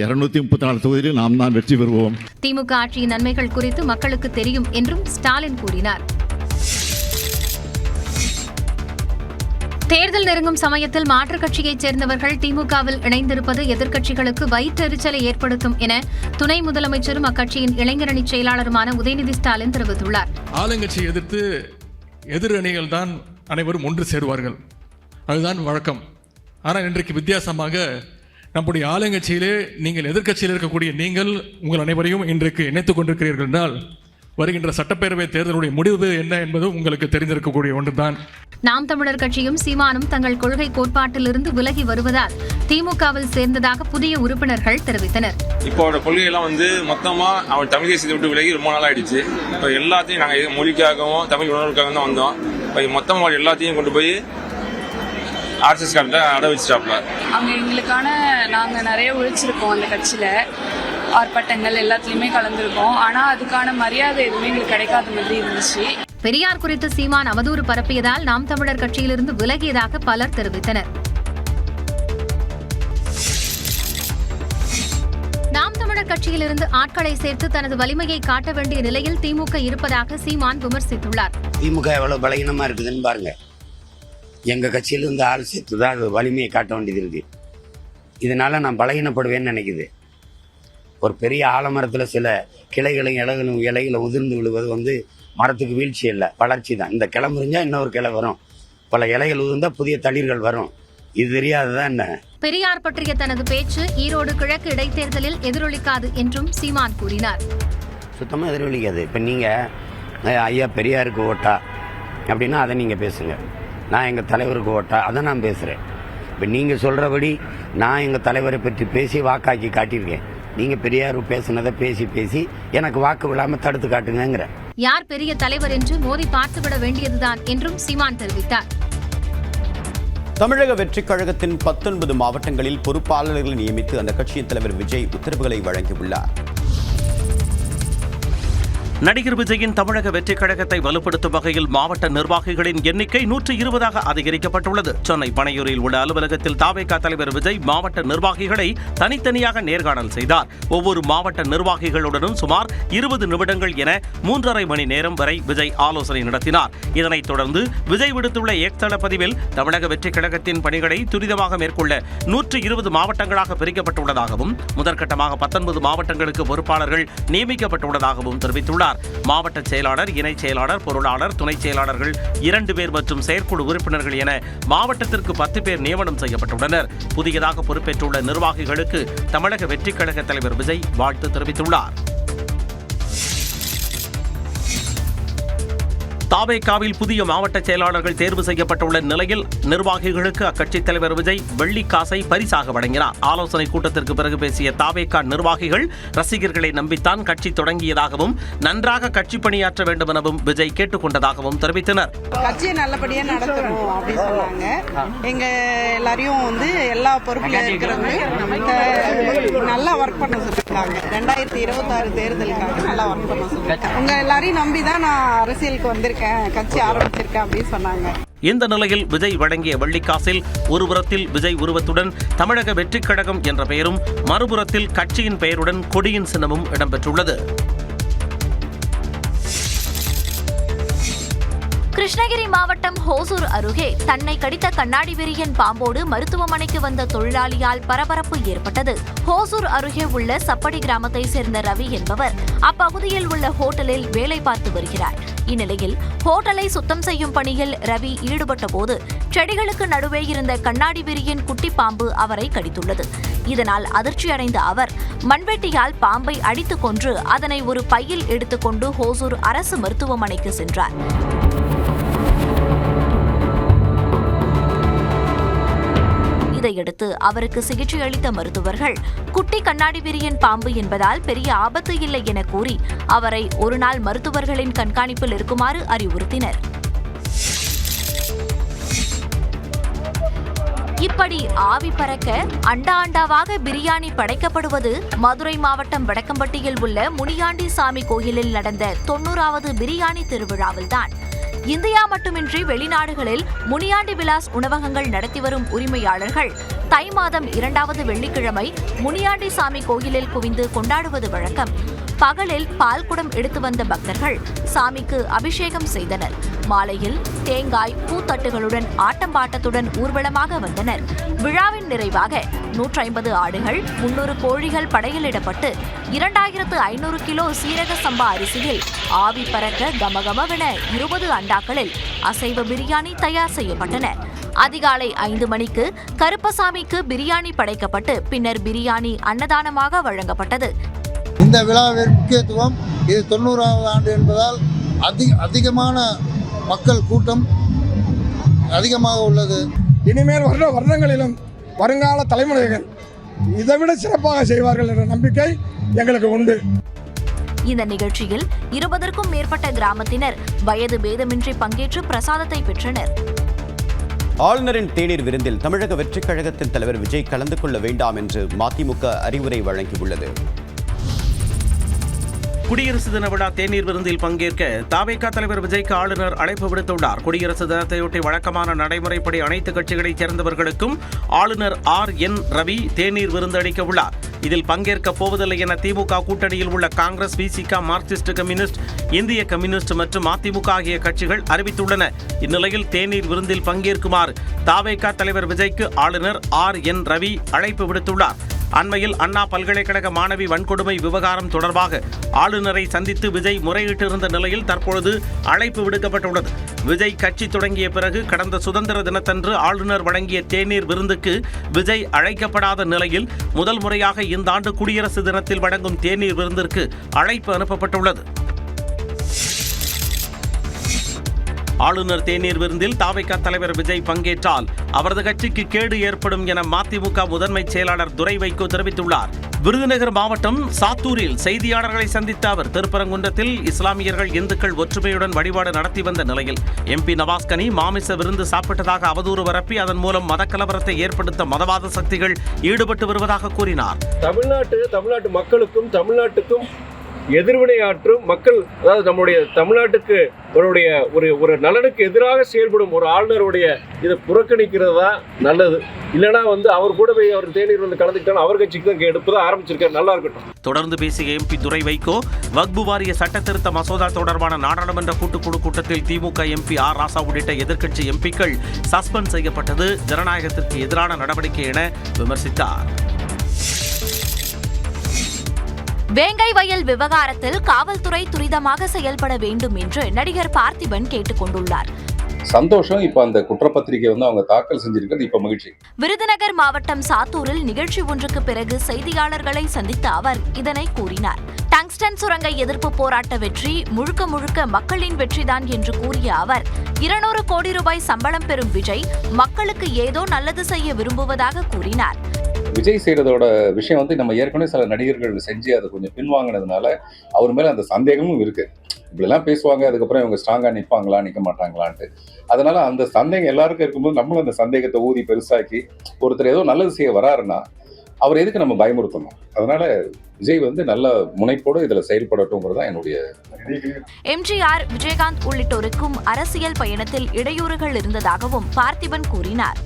234 தொகுதியில் நாம் தான் வெற்றி பெறுவோம். திமுக ஆட்சியின் நன்மைகள் குறித்து மக்களுக்கு தெரியும் என்றும் ஸ்டாலின் கூறினார். தேர்தல் நெருங்கும் சமயத்தில் மாற்றுக் கட்சியைச் சேர்ந்தவர்கள் திமுகவில் இணைந்திருப்பது எதிர்க்கட்சிகளுக்கு வயிற்றெரிச்சலை ஏற்படுத்தும் என துணை முதலமைச்சரும் அக்கட்சியின் இளைஞரணி செயலாளருமான உதயநிதி ஸ்டாலின் தெரிவித்துள்ளார். ஆளுங்கட்சியை எதிர்த்து எதிரணிகள் தான் அனைவரும் ஒன்று சேருவார்கள், அதுதான் வழக்கம். ஆனால் இன்றைக்கு வித்தியாசமாக நம்முடைய ஆளுங்கட்சியிலே நீங்கள் எதிர்க்கட்சியில் இருக்கக்கூடிய நீங்கள் உங்கள் அனைவரையும் இன்றைக்கு இணைத்துக் கொண்டிருக்கிறீர்கள் என்றால் வருகின்ற சட்டப்பேரவை தேர்தலுடைய முடிவு என்ன என்பது உங்களுக்கு தெரிந்திருக்கக்கூடிய ஒன்றுதான். நாம் தமிழர் கட்சியும் சீமானும் தங்கள் கொள்கை கோட்பாட்டிலிருந்து விலகி வருவதால் திமுகவில் சேர்ந்ததாக புதிய உறுப்பினர்கள் தெரிவித்தனர். இப்போ கொள்கையெல்லாம் மொத்தமா அவன் தமிழ் தேசியத்தை விட்டு விலகி ரொம்ப நாள் ஆயிடுச்சு. இப்போ எல்லாத்தையும் நாங்கள் மொழிக்காகவும் தமிழ் உணர்வுக்காகவும் தான் வந்தோம். இப்போ மொத்தமா எல்லாத்தையும் கொண்டு போய் ஆர்எஸ்எஸ் கார்டில் அட வச்சுட்டாப்ல. அங்கே எங்களுக்கான நாங்கள் நிறைய உழைச்சிருக்கோம். அந்த கட்சியில் ஆர்ப்பாட்டங்கள் எல்லாத்துலேயுமே கலந்துருக்கோம். ஆனால் அதுக்கான மரியாதை எதுவுமே எங்களுக்கு கிடைக்காத மாதிரி இருந்துச்சு. பெரியார் குறித்து சீமான் அவதூறு பரப்பியதால் நாம் தமிழர் கட்சியிலிருந்து விலகியதாக பலர் தெரிவித்தனர். நாம் தமிழர் கட்சியிலிருந்து ஆட்களை சேர்த்து தனது வலிமையை காட்ட வேண்டிய நிலையில் திமுக இருப்பதாக சீமான் விமர்சித்துள்ளார். திமுக எவ்வளவு பலகீனமா இருக்குதுன்னு பாருங்க. எங்க கட்சியிலிருந்து ஆள் சேர்த்து தான் அது வலிமையை காட்ட வேண்டியது இருக்கு. இதனால நான் பலகீனப்படுவேன்னு நினைக்குது. ஒரு பெரிய ஆலமரத்தில் சில கிளைகளும் இலைகளும் உதிர்ந்து விழுவது மரத்துக்கு வீழ்ச்சி இல்லை, வளர்ச்சி தான். இந்த கிளை முறிஞ்சா இன்னொரு கிளை வரும், பல இலைகள் உதிர்ந்தா புதிய தளிர்கள் வரும். இது தெரியாததான் என்ன? பெரியார் பற்றிய தனது பேச்சு ஈரோடு கிழக்கு இடைத்தேர்தலில் எதிரொலிக்காது என்றும் சீமான் கூறினார். சுத்தமாக எதிரொலிக்காது. இப்போ நீங்கள் ஐயா பெரியாருக்கு ஓட்டா அப்படின்னா அதை நீங்கள் பேசுங்க. நான் எங்கள் தலைவருக்கு ஓட்டா அதை நான் பேசுகிறேன். இப்போ நீங்கள் சொல்கிறபடி நான் எங்கள் தலைவரை பற்றி பேசி வாக்காக்கி காட்டியிருக்கேன். நீங்கள் பெரியார் பேசுனதை பேசி எனக்கு வாக்கு விழாமல் தடுத்து காட்டுங்கிற. யார் பெரிய தலைவர் என்று மோதி பார்த்துவிட வேண்டியதுதான் என்றும் சீமான் தெரிவித்தார். தமிழக வெற்றிக் கழகத்தின் 19 மாவட்டங்களில் பொறுப்பாளர்களை நியமித்து அந்த கட்சியின் தலைவர் விஜய் உத்தரவுகளை வழங்கியுள்ளார். நடிகர் விஜயின் தமிழக வெற்றிக் கழகத்தை வலுப்படுத்தும் வகையில் மாவட்ட நிர்வாகிகளின் எண்ணிக்கை 120 அதிகரிக்கப்பட்டுள்ளது. சென்னை பனையூரில் உள்ள அலுவலகத்தில் தாவேகா தலைவர் விஜய் மாவட்ட நிர்வாகிகளை தனித்தனியாக நேர்காணல் செய்தார். ஒவ்வொரு மாவட்ட நிர்வாகிகளுடனும் சுமார் 20 நிமிடங்கள் என 3.5 மணி நேரம் வரை விஜய் ஆலோசனை நடத்தினார். இதனைத் தொடர்ந்து விஜய் விடுத்துள்ள எக்ஸ் பதிவில் தமிழக வெற்றிக் கழகத்தின் பணிகளை துரிதமாக மேற்கொள்ள 120 மாவட்டங்களாக பிரிக்கப்பட்டுள்ளதாகவும் முதற்கட்டமாக 19 மாவட்டங்களுக்கு பொறுப்பாளர்கள் நியமிக்கப்பட்டுள்ளதாகவும் தெரிவித்துள்ளார். மாவட்ட செயலாளர், இணைச் செயலாளர், பொருளாளர், துணைச் செயலாளர்கள் 2 பேர் மற்றும் செயற்குழு உறுப்பினர்கள் என மாவட்டத்திற்கு 10 பேர் நியமனம் செய்யப்பட்டுள்ளனர். புதியதாக பொறுப்பேற்றுள்ள நிர்வாகிகளுக்கு தமிழக வெற்றிக் கழக தலைவர் விஜய் வாழ்த்து தெரிவித்துள்ளார். தாவேகாவில் புதிய மாவட்ட செயலாளர்கள் தேர்வு செய்யப்பட்டுள்ள நிலையில் நிர்வாகிகளுக்கு அக்கட்சித் தலைவர் விஜய் வெள்ளிக்காசை பரிசாக வழங்கினார். ஆலோசனை கூட்டத்திற்கு பிறகு பேசிய தாவேகா நிர்வாகிகள் ரசிகர்களை நம்பித்தான் கட்சி தொடங்கியதாகவும் நன்றாக கட்சி பணியாற்ற வேண்டும் எனவும் விஜய் கேட்டுக் கொண்டதாகவும் தெரிவித்தனர். கட்சியை நல்லபடியா நடத்தணும் அப்படின்னு சொன்னாங்க. எங்க எல்லாரையும் எல்லா பொறுப்புல இருக்கிறவங்க நல்லா ஒர்க் பண்ண சொல்லிருக்காங்க. 2026 தேர்தலுக்காக நல்லா ஒர்க் பண்ண சொல்லிருக்காங்க. உங்க எல்லாரையும் நம்பிதான் நான் அரசியலுக்கு வந்திருக்கேன், கட்சி ஆரம்பிச்சிருக்கேன் அப்படின்னு சொன்னாங்க. இந்த நிலையில் விஜய் வழங்கிய வெள்ளிக்காசில் ஒருபுறத்தில் விஜய் உருவத்துடன் தமிழக வெற்றிக் கழகம் என்ற பெயரும் மறுபுறத்தில் கட்சியின் பெயருடன் கொடியின் சின்னமும் இடம்பெற்றுள்ளது. கிருஷ்ணகிரி மாவட்டம் ஹோசூர் அருகே தன்னை கடித்த கண்ணாடி விரியன் பாம்போடு மருத்துவமனைக்கு வந்த தொழிலாளியால் பரபரப்பு ஏற்பட்டது. ஹோசூர் அருகே உள்ள சப்படி கிராமத்தை சேர்ந்த ரவி என்பவர் அப்பகுதியில் உள்ள ஹோட்டலில் வேலை பார்த்து வருகிறார். இந்நிலையில் ஹோட்டலை சுத்தம் செய்யும் பணியில் ரவி ஈடுபட்ட போது செடிகளுக்கு நடுவே இருந்த கண்ணாடி விரியன் குட்டி பாம்பு அவரை கடித்துள்ளது. இதனால் அதிர்ச்சியடைந்த அவர் மண்வெட்டியால் பாம்பை அடித்துக் கொன்று அதனை ஒரு பையில் எடுத்துக்கொண்டு ஹோசூர் அரசு மருத்துவமனைக்கு சென்றார். இதையடுத்து அவருக்கு சிகிச்சை அளித்த மருத்துவர்கள் குட்டி கண்ணாடி விரியன் பாம்பு என்பதால் பெரிய ஆபத்து இல்லை என கூறி அவரை ஒரு நாள் மருத்துவர்களின் கண்காணிப்பில் இருக்குமாறு அறிவுறுத்தினர். இப்படி ஆவி பறக்க அண்டாவாக பிரியாணி படைக்கப்படுவது மதுரை மாவட்டம் வடக்கம்பட்டியில் உள்ள முனியாண்டி சாமி கோயிலில் நடந்த 90வது பிரியாணி திருவிழாவில்தான். இந்தியா மட்டுமின்றி வெளிநாடுகளில் முனியாண்டி விலாஸ் உணவகங்கள் நடத்தி வரும் உரிமையாளர்கள் தை மாதம் 2வது வெள்ளிக்கிழமை முனியாண்டி சாமி கோயிலில் குவிந்து கொண்டாடுவது வழக்கம். பகலில் பால் குடம் எடுத்து வந்த பக்தர்கள் சாமிக்கு அபிஷேகம் செய்தனர். மாலையில் தேங்காய், பூத்தட்டுகளுடன் ஆட்டம் பாட்டத்துடன் ஊர்வலமாக வந்தனர். விழாவின் நிறைவாக 150 ஆடுகள், 300 கோழிகள் படையலிடப்பட்டு 2500 கிலோ சீரக சம்பா அரிசியில் ஆவி பறக்க கமகமவென 20 அண்டாக்களில் அசைவ பிரியாணி தயார் செய்யப்பட்டன. அதிகாலை 5 மணிக்கு கருப்பசாமிக்கு பிரியாணி படைக்கப்பட்டு பின்னர் பிரியாணி அன்னதானமாக வழங்கப்பட்டது. இந்த விழாவின் முக்கியத்துவம் இது 90வது ஆண்டு என்பதால் அதிகமான மக்கள் கூட்டம் அதிகமாக உள்ளது. இனிமேல் வருடங்களிலும் வருங்கால தலைமுறைகள் இதைவிட சிறப்பாக செய்வார்கள் என்ற நம்பிக்கை எங்களுக்கு உண்டு. இந்த நிகழ்ச்சியில் 20க்கும் மேற்பட்ட கிராமத்தினர் வயது பேதமின்றி பங்கேற்று பிரசாதத்தை பெற்றனர். ஆளுநரின் தேநீர் விருந்தில் தமிழக வெற்றிக் கழகத்தின் தலைவர் விஜய் கலந்து கொள்ள வேண்டாம் என்று மதிமுக அறிவுரை வழங்கியுள்ளது. குடியரசு தின விழா தேநீர் விருந்தில் பங்கேற்க தாவேகா தலைவர் விஜய்க்கு ஆளுநர் அழைப்பு விடுத்துள்ளார். குடியரசு தினத்தையொட்டி வழக்கமான நடைமுறைப்படி அனைத்து கட்சிகளைச் சேர்ந்தவர்களுக்கும் ஆளுநர் RN ரவி தேநீர் விருந்து அளிக்க உள்ளார். இதில் பங்கேற்க போவதில்லை என திமுக கூட்டணியில் உள்ள காங்கிரஸ், விசிக, மார்க்சிஸ்ட் கம்யூனிஸ்ட், இந்திய கம்யூனிஸ்ட் மற்றும் அதிமுக ஆகிய கட்சிகள் அறிவித்துள்ளன. இந்நிலையில் தேநீர் விருந்தில் பங்கேற்குமாறு தவேக தலைவர் விஜய்க்கு ஆளுநர் RN ரவி அழைப்பு விடுத்துள்ளார். அண்மையில் அண்ணா பல்கலைக்கழக மாணவி வன்கொடுமை விவகாரம் தொடர்பாக ஆளுநரை சந்தித்து விஜய் முறையிட்டிருந்த நிலையில் தற்பொழுது அழைப்பு விடுக்கப்பட்டுள்ளது. விஜய் கட்சி தொடங்கிய பிறகு கடந்த சுதந்திர தினத்தன்று ஆளுநர் வழங்கிய தேநீர் விருந்துக்கு விஜய் அழைக்கப்படாத நிலையில் முதல் முறையாக இந்த ஆண்டு குடியரசு தினத்தில் வழங்கும் தேநீர் விருந்திற்கு அழைப்பு அனுப்பப்பட்டுள்ளது. ஆளுநர் தேநீர் விருந்தில் தவேக தலைவர் விஜய் பங்கேற்றால் அவரது கட்சிக்கு கேடு ஏற்படும் என மதிமுக முதன்மை செயலாளர் துரை வைகோ தெரிவித்துள்ளார். விருதுநகர் மாவட்டம் சாத்தூரில் செய்தியாளர்களை சந்தித்த அவர் திருப்பரங்குன்றத்தில் இஸ்லாமியர்கள், இந்துக்கள் ஒற்றுமையுடன் வழிபாடு நடத்தி வந்த நிலையில் MP நவாஸ்கனி மாமிச விருந்து சாப்பிட்டதாக அவதூறு பரப்பி அதன் மூலம் மதக்கலவரத்தை ஏற்படுத்த மதவாத சக்திகள் ஈடுபட்டு வருவதாக கூறினார். தமிழ்நாட்டு மக்களுக்கும் தமிழ்நாட்டுக்கும் எதிர்வினையாற்றும் மக்கள், அதாவது நம்முடைய தமிழ்நாட்டுக்கு ஒரு நலனுக்கு எதிராக செயல்படும் ஒரு ஆளுநருடைய இதை புறக்கணிக்கிறது தான் நல்லது. இல்லைனா அவர் கூட போய் அவர் தேநீர் வந்து கலந்துக்கிட்டாலும் அவர் கட்சிக்கு தான் எடுப்புதான் ஆரம்பிச்சிருக்காரு. நல்லா இருக்கட்டும். தொடர்ந்து பேசிய MP துரை வைகோ வக்பு வாரிய சட்ட திருத்த மசோதா தொடர்பான நாடாளுமன்ற கூட்டுக்குழு கூட்டத்தில் திமுக MP R ராசா உள்ளிட்ட எதிர்க்கட்சி MPக்கள் சஸ்பெண்ட் செய்யப்பட்டது ஜனநாயகத்திற்கு எதிரான நடவடிக்கை என விமர்சித்தார். வேங்கை வயல் விவகாரத்தில் காவல்துறை துரிதமாக செயல்பட வேண்டும் என்று நடிகர் பார்த்திபன் கேட்டுக் கொண்டுள்ளார். சந்தோஷம். இப்ப அந்த குற்றப்பத்திரிகை அவங்க தாக்கல் செஞ்சிருக்கிறது இப்ப மகிழ்ச்சி. விருதுநகர் மாவட்டம் சாத்தூரில் நிகழ்ச்சி ஒன்றுக்கு பிறகு செய்தியாளர்களை சந்தித்த அவர் இதனை கூறினார். டங்ஸ்டன் சுரங்க எதிர்ப்பு போராட்ட வெற்றி முழுக்க முழுக்க மக்களின் வெற்றிதான் என்று கூறிய அவர் 200 கோடி ரூபாய் சம்பளம் பெறும் விஜய் மக்களுக்கு ஏதோ நல்லது செய்ய விரும்புவதாக கூறினார். விஜய் செய்யறதோட விஷயம் நம்ம ஏற்கனவே சில நடிகர்கள் செஞ்சு அதை கொஞ்சம் பின்வாங்கினதுனால அவர் மேல அந்த சந்தேகமும் இருக்கு. இப்படிலாம் பேசுவாங்க, அதுக்கப்புறம் இவங்க ஸ்ட்ராங்கா நிற்பாங்களா நிற்க மாட்டாங்களான்ட்டு. அதனால அந்த சந்தேகம் எல்லாருக்கும் இருக்கும்போது நம்மளும் அந்த சந்தேகத்தை ஊதி பெருசாக்கி ஒருத்தர் ஏதோ நல்லது செய்ய வராருன்னா அவர் எதுக்கு நம்ம பயமுறுத்தணும்? அதனால விஜய் நல்ல முனைப்போடு இதுல செயல்படட்டும்ங்கிறது தான் என்னுடைய. MGR, விஜயகாந்த் உள்ளிட்டோருக்கும் அரசியல் பயணத்தில் இடையூறுகள் இருந்ததாகவும் பார்த்திபன் கூறினார்.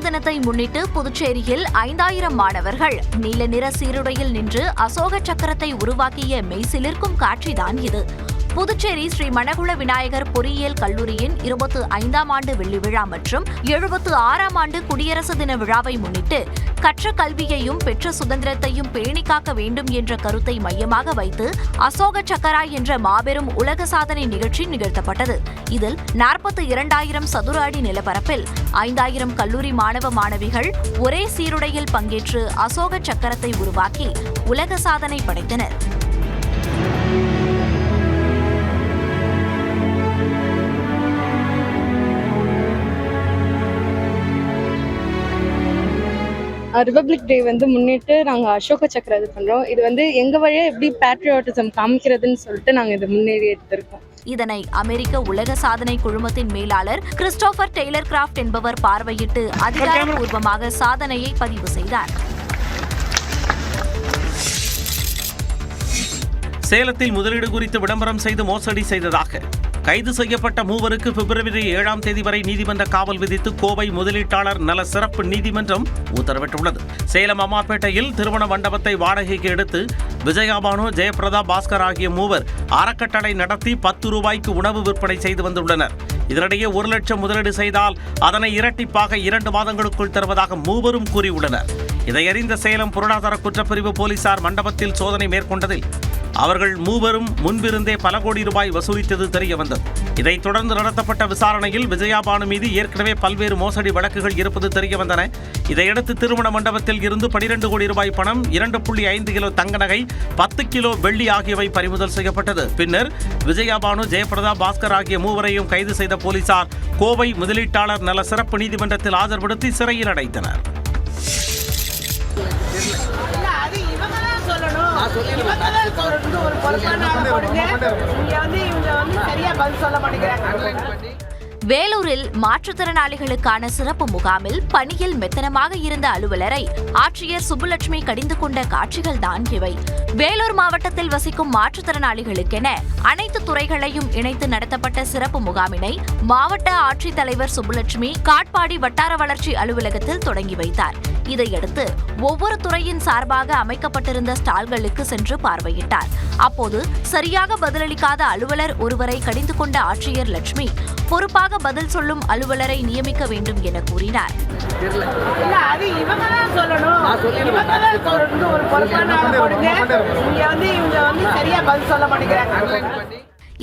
தினத்தை முன்னிட்டு புதுச்சேரியில் 5000 மாணவர்கள் நீல நிற சீருடையில் நின்று அசோக சக்கரத்தை உருவாக்கிய மெய்சிலிர்க்கும் காட்சிதான் இது. புதுச்சேரி ஸ்ரீ மணகுள விநாயகர் பொறியியல் கல்லூரியின் 25ஆம் ஆண்டு வெள்ளி விழா மற்றும் 76ஆம் ஆண்டு குடியரசு தின விழாவை முன்னிட்டு கற்ற கல்வியையும் பெற்ற சுதந்திரத்தையும் பேணி காக்க வேண்டும் என்ற கருத்தை மையமாக வைத்து அசோக சக்கரா என்ற மாபெரும் உலக சாதனை நிகழ்ச்சி நிகழ்த்தப்பட்டது. இதில் 42,000 சதுர அடி நிலப்பரப்பில் 5000 கல்லூரி மாணவ மாணவிகள் ஒரே சீருடையில் பங்கேற்று அசோக சக்கரத்தை உருவாக்கி உலக சாதனை படைத்தனர். ரிபப்ளிக் டே முன்னிட்டு நாங்கள் அசோக சக்கர இது பண்ணுறோம். இது எங்கள் வழியாக எப்படி பேட்ரியாட்டிசம் காமிக்கிறதுன்னு சொல்லிட்டு நாங்கள் இதை முன்னேறி எடுத்திருக்கோம். இதனை அமெரிக்க உலக சாதனை குழுமத்தின் மேலாளர் கிறிஸ்டோபர் டெய்லர் கிராஃப்ட் என்பவர் பார்வையிட்டு அதிகாரப்பூர்வமாக சாதனையை பதிவு செய்தார். சேலத்தில் முதலீடு குறித்து விளம்பரம் செய்து மோசடி செய்ததாக கைது செய்யப்பட்ட மூவருக்கு பிப்ரவரி 7ஆம் தேதி வரை நீதிமன்ற காவல் விதித்து கோவை முதலீட்டாளர் நல சிறப்பு நீதிமன்றம் உத்தரவிட்டுள்ளது. சேலம் அம்மாப்பேட்டையில் திருமண மண்டபத்தை வாடகைக்கு எடுத்து விஜயாபானு, ஜெயபிரதா, பாஸ்கர் ஆகிய மூவர் அறக்கட்டளை நடத்தி 10 ரூபாய்க்கு உணவு விற்பனை செய்து வந்துள்ளனர். இதனிடையே 1 லட்சம் முதலீடு செய்தால் அதனை இரட்டிப்பாக 2 மாதங்களுக்குள் தருவதாக மூவரும் கூறியுள்ளனர். இதையறிந்த சேலம் பொருளாதார குற்றப்பிரிவு போலீசார் மண்டபத்தில் சோதனை மேற்கொண்டதில் அவர்கள் மூவரும் முன்பிருந்தே பல கோடி ரூபாய் வசூலித்தது தெரிய வந்தது. இதைத் தொடர்ந்து நடத்தப்பட்ட விசாரணையில் விஜயாபானு மீது ஏற்கனவே பல்வேறு மோசடி வழக்குகள் இருப்பது தெரிய வந்தன. இதையடுத்து திருமண மண்டபத்தில் இருந்து 12 கோடி ரூபாய் பணம், 2.5 கிலோ தங்க நகை, 10 கிலோ வெள்ளி ஆகியவை பறிமுதல் செய்யப்பட்டது. பின்னர் விஜயாபானு, ஜெயபிரதா, பாஸ்கர் ஆகிய மூவரையும் கைது செய்த போலீசார் கோவை முதலீட்டாளர் நல சிறப்பு நீதிமன்றத்தில் ஆஜர்படுத்தி சிறையில் அடைத்தனர். வேலூரில் மாற்றுத்திறனாளிகளுக்கான சிறப்பு முகாமில் பணியில் மெத்தனமாக இருந்த அலுவலரை ஆட்சியர் சுப்புலட்சுமி கடிந்து கொண்ட காட்சிகள்தான் இவை. வேலூர் மாவட்டத்தில் வசிக்கும் மாற்றுத்திறனாளிகளுக்கென அனைத்து துறைகளையும் இணைத்து நடத்தப்பட்ட சிறப்பு முகாமினை மாவட்ட ஆட்சித்தலைவர் சுப்புலட்சுமி காட்பாடி வட்டார வளர்ச்சி அலுவலகத்தில் தொடங்கி வைத்தார். இதையடுத்து ஒவ்வொரு துறையின் சார்பாக அமைக்கப்பட்டிருந்த ஸ்டால்களுக்கு சென்று பார்வையிட்டார். அப்போது சரியாக பதிலளிக்காத அலுவலர் ஒருவரை கடிந்து கொண்ட ஆட்சியர் லட்சுமி பொறுப்பாக பதில் சொல்லும் அலுவலரை நியமிக்க வேண்டும் என கூறினார்.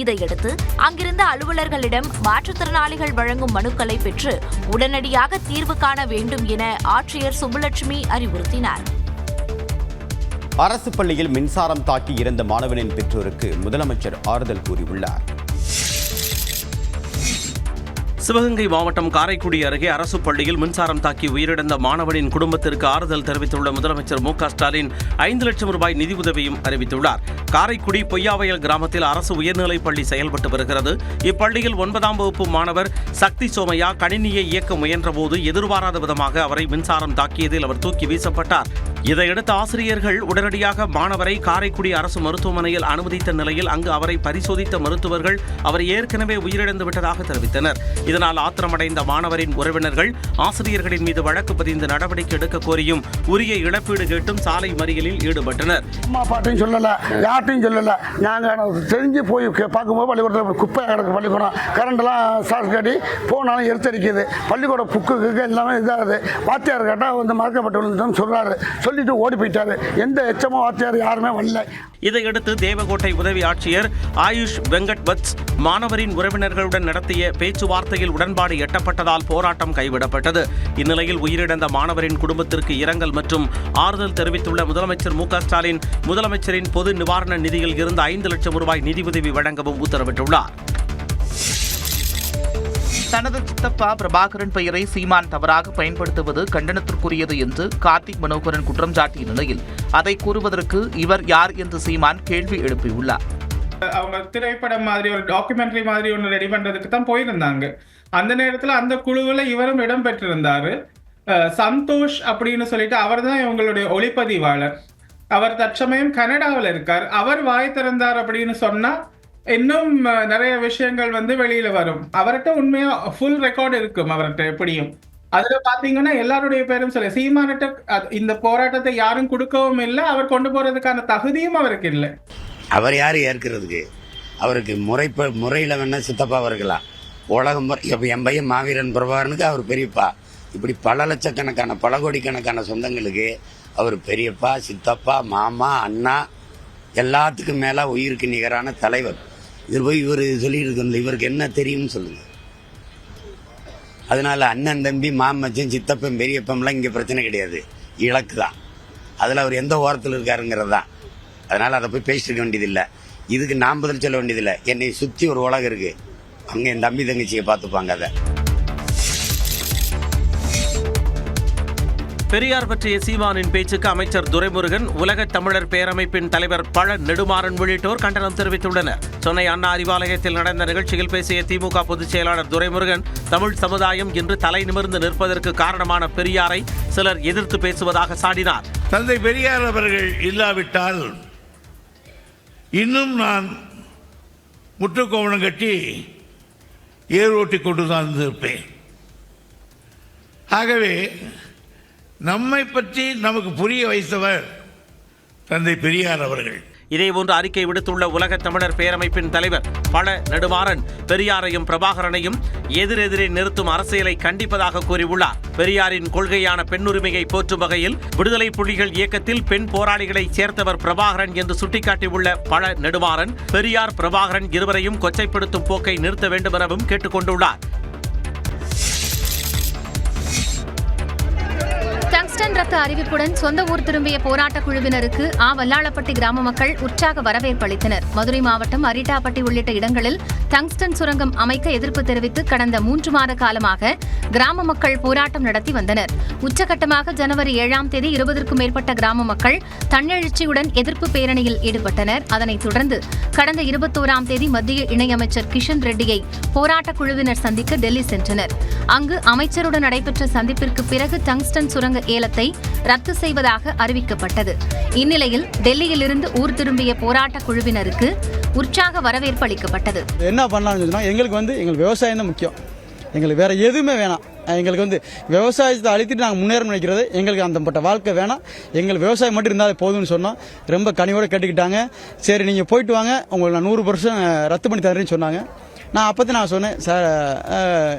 இதையடுத்து அங்கிருந்த அலுவலர்களிடம் மாற்றுத்திறனாளிகள் வழங்கும் மனுக்களை பெற்று உடனடியாக தீர்வு காண வேண்டும் என ஆட்சியர் சுப்புலட்சுமி அறிவுறுத்தினார். அரசு பள்ளியில் மின்சாரம் தாக்கி இறந்த மாணவனின் பெற்றோருக்கு முதலமைச்சர் ஆறுதல் கூறியுள்ளார். சிவகங்கை மாவட்டம் காரைக்குடி அருகே அரசு பள்ளியில் மின்சாரம் தாக்கி உயிரிழந்த மாணவனின் குடும்பத்திற்கு ஆறுதல் தெரிவித்துள்ள முதலமைச்சர் மு க ஸ்டாலின் 5 லட்சம் ரூபாய் நிதியுதவியும் அறிவித்துள்ளார். காரைக்குடி பொய்யாவயல் கிராமத்தில் அரசு உயர்நிலைப் பள்ளி செயல்பட்டு வருகிறது. இப்பள்ளியில் 9ஆம் வகுப்பு மாணவர் சக்தி சோமையா கணினியை இயக்க முயன்றபோது எதிர்பாராத விதமாக அவரை மின்சாரம் தாக்கியதில் அவர் தூக்கி வீசப்பட்டார். இதையடுத்து ஆசிரியர்கள் உடனடியாக மாணவரை காரைக்குடி அரசு மருத்துவமனையில் அனுமதித்த நிலையில் அங்கு அவரை பரிசோதித்த மருத்துவர்கள் அவர் ஏற்கனவே உயிரிழந்து விட்டதாக தெரிவித்தனர். இதனால் ஆத்திரமடைந்த மாணவரின் உறவினர்கள் ஆசிரியர்களின் மீது வழக்கு பதிந்து நடவடிக்கை எடுக்க கோரியும் உரிய இழப்பீடு கேட்டும் சாலை மறியலில் ஈடுபட்டனர். அம்மா பாட்டையும் சொல்லல, யார்ட்டையும் சொல்லல. நாங்கள் தெரிஞ்சு போய் பார்க்கும்போது பள்ளிக்கூடத்தில் குப்பை கிடக்கு. பள்ளிக்கூடம் கரண்டெல்லாம் ஷார்ட் கட்டி போனாலும் எரிச்சரிக்குது. பள்ளிக்கூட புக்கு எல்லாமே இதாகுது. வாத்தியார் கேட்டால் வந்து மறக்கப்பட்டு விழுந்துட்டோம் சொல்றாரு. சொல்லிட்டு ஓடி போயிட்டாரு. எந்த எச்சமோ வாத்தியார் யாருமே வரல. இதையடுத்து தேவகோட்டை உதவி ஆட்சியர் ஆயுஷ் வெங்கட் வத்ஸ் மாணவரின் உறவினர்களுடன் நடத்திய பேச்சுவார்த்தையில் உடன்பாடு எட்டப்பட்டதால் போராட்டம் கைவிடப்பட்டது. இந்நிலையில் உயிரிழந்த மாணவரின் குடும்பத்திற்கு இரங்கல் மற்றும் ஆறுதல் தெரிவித்துள்ள முதலமைச்சர் மு க ஸ்டாலின் முதலமைச்சரின் பொது நிவாரண நிதியில் இருந்து 5 லட்சம் ரூபாய் நிதியுதவி வழங்கவும் உத்தரவிட்டுள்ளார். தனது சித்தப்பா பிரபாகரன் பெயரை சீமான் தவறாக பயன்படுத்துவது கண்டனத்திற்குரியது என்று கார்த்திக் மனோகரன் குற்றம் சாட்டிய நிலையில் அதை கூறுவதற்கு இவர் யார் என்று சீமான் கேள்வி எழுப்பியுள்ளார். அவங்க திரைப்படம் மாதிரி ஒரு டாக்குமெண்ட்ரி மாதிரி ஒன்று ரெடி பண்றதுக்கு தான் போயிருந்தாங்க. அந்த நேரத்தில் அந்த குழுவில் இவரும் இடம் பெற்றிருந்தாரு. சந்தோஷ் அப்படின்னு சொல்லிட்டு அவர் தான் இவங்களுடைய ஒளிப்பதிவாளர். அவர் தற்சமயம் கனடாவில் இருக்கார். அவர் வாய் திறந்தார் அப்படின்னு சொன்னா இன்னும் நிறைய விஷயங்கள் வந்து வெளியில வரும். அவர்கிட்ட உண்மையா ஃபுல் ரெக்கார்டு இருக்கும். அவர்கிட்ட எப்படியும் அதுல பாத்தீங்கன்னா எல்லாருடைய பேரும் சொல்ல சீமானிட்ட இந்த போராட்டத்தை யாரும் கொடுக்கவும் இல்லை. அவர் கொண்டு போறதுக்கான தகுதியும் அவருக்கு இல்லை. அவர் யார் ஏற்கிறதுக்கு? அவருக்கு முறையில் வேணா சித்தப்பா இருக்கலாம். உலகம் என் பையன் மாவீரன் பிரபாகரனுக்கு அவர் பெரியப்பா. இப்படி பல லட்சக்கணக்கான பல கோடிக்கணக்கான சொந்தங்களுக்கு அவர் பெரியப்பா, சித்தப்பா, மாமா, அண்ணா, எல்லாத்துக்கும் மேலே உயிருக்கு நிகரான தலைவர். இதில் போய் இவர் சொல்லிட்டு இவருக்கு என்ன தெரியும்னு சொல்லுங்க. அதனால அண்ணன், தம்பி, மாமச்சன், சித்தப்பன், பெரியப்பம்லாம் இங்கே பிரச்சனை கிடையாது. இலக்கு தான். அதில் அவர் எந்த ஓரத்தில் இருக்காருங்கிறது தான். அதனால் அதை போய் பேசிட்டு வேண்டியதில்லை. இதுக்கு நான் பதில் சொல்ல வேண்டியதில்லை. என்னை சுற்றி ஒரு உலகம் இருக்குது. அங்கே என் தம்பி தங்கச்சியை பார்த்துப்பாங்க. அதை பெரியார் பற்றிய சீமானின் பேச்சுக்கு அமைச்சர் துரைமுருகன், உலக தமிழர் பேரமைப்பின் தலைவர் பழ நெடுமாறன் உள்ளிட்டோர் கண்டனம் தெரிவித்துள்ளனர். சென்னை அண்ணா அறிவாலயத்தில் நடந்த நிகழ்ச்சியில் பேசிய திமுக பொதுச் செயலாளர் துரைமுருகன், தமிழ் சமுதாயம் இன்று தலை நிமிர்ந்து நிற்பதற்கு காரணமான பெரியாரை சிலர் எதிர்த்து பேசுவதாக சாடினார். தந்தை பெரியார் அவர்கள் இல்லாவிட்டால் இன்னும் நான் முற்றுக்கோவணம் கட்டி ஏர் ஓட்டி கொண்டுதான் இருந்திருப்பேன். ஆகவே நம்மை பற்றி நமக்கு புரிய வைத்தவர் தந்தை பெரியார் அவர்கள். இதேபோன்று அறிக்கை விடுத்துள்ள உலக தமிழர் பேரமைப்பின் தலைவர் பழ நெடுமாறன், பெரியாரையும் பிரபாகரனையும் எதிரெதிரே நிறுத்தும் அரசியலை கண்டிப்பதாக கூறியுள்ளார். பெரியாரின் கொள்கையான பெண்ணுரிமையை போற்றும் வகையில் விடுதலை புலிகள் இயக்கத்தில் பெண் போராளிகளை சேர்த்தவர் பிரபாகரன் என்று சுட்டிக்காட்டியுள்ள பழ நெடுமாறன், பெரியார், பிரபாகரன் இருவரையும் கொச்சைப்படுத்தும் போக்கை நிறுத்த வேண்டும் எனவும் கேட்டுக் கொண்டுள்ளார். டங்ஸ்டன் ரத்து அறிவிப்புடன் சொந்த ஊர் திரும்பிய போராட்டக் குழுவினருக்கு வல்லாளப்பட்டி கிராம மக்கள் உற்சாக வரவேற்பு அளித்தனர். மதுரை மாவட்டம் அரிட்டாப்பட்டி உள்ளிட்ட இடங்களில் டங்ஸ்டன் சுரங்கம் அமைக்க எதிர்ப்பு தெரிவித்து கடந்த 3 மாத காலமாக கிராம மக்கள் போராட்டம் நடத்தி வந்தனர். உச்சகட்டமாக ஜனவரி 7ஆம் தேதி 20க்கும் மேற்பட்ட கிராம மக்கள் தன்னெழுச்சியுடன் எதிர்ப்பு பேரணியில் ஈடுபட்டனர். அதனைத் தொடர்ந்து கடந்த 21ஆம் தேதி மத்திய இணையமைச்சர் கிஷன் ரெட்டியை போராட்ட குழுவினர் சந்திக்க டெல்லி சென்றனர். அங்கு அமைச்சருடன் நடைபெற்ற சந்திப்பிற்கு பிறகு டங்ஸ்டன் சுரங்க ஏலத்தை ரத்து செய்வதாக அறிவிக்கப்பட்டது. இந்நிலையில் டெல்லியிலிருந்து ஊர் திரும்பிய போராட்ட குழுவினருக்கு உற்சாக வரவேற்பு அளிக்கப்பட்டது. என்ன பண்ணலாம்னு சொன்னா எங்களுக்கு எங்களுக்கு விவசாயம் தான் முக்கியம். எங்களுக்கு வேற எதுவுமே வேணாம். எங்களுக்கு விவசாயத்தை அழித்துட்டு நாங்கள் முன்னேற நினைக்கிறது. எங்களுக்கு அந்தப்பட்ட வாழ்க்கை வேணாம். எங்களுக்கு விவசாயம் மட்டும் இருந்தாலே போதும்னு சொன்னோம். ரொம்ப கனிவோடு கேட்டுக்கிட்டாங்க. சரி நீங்கள் போயிட்டு வாங்க, உங்களுக்கு நான் 100% ரத்து பண்ணி தரேன்னு சொன்னாங்க. நான் அப்போதான் நான் சொன்னேன், சார்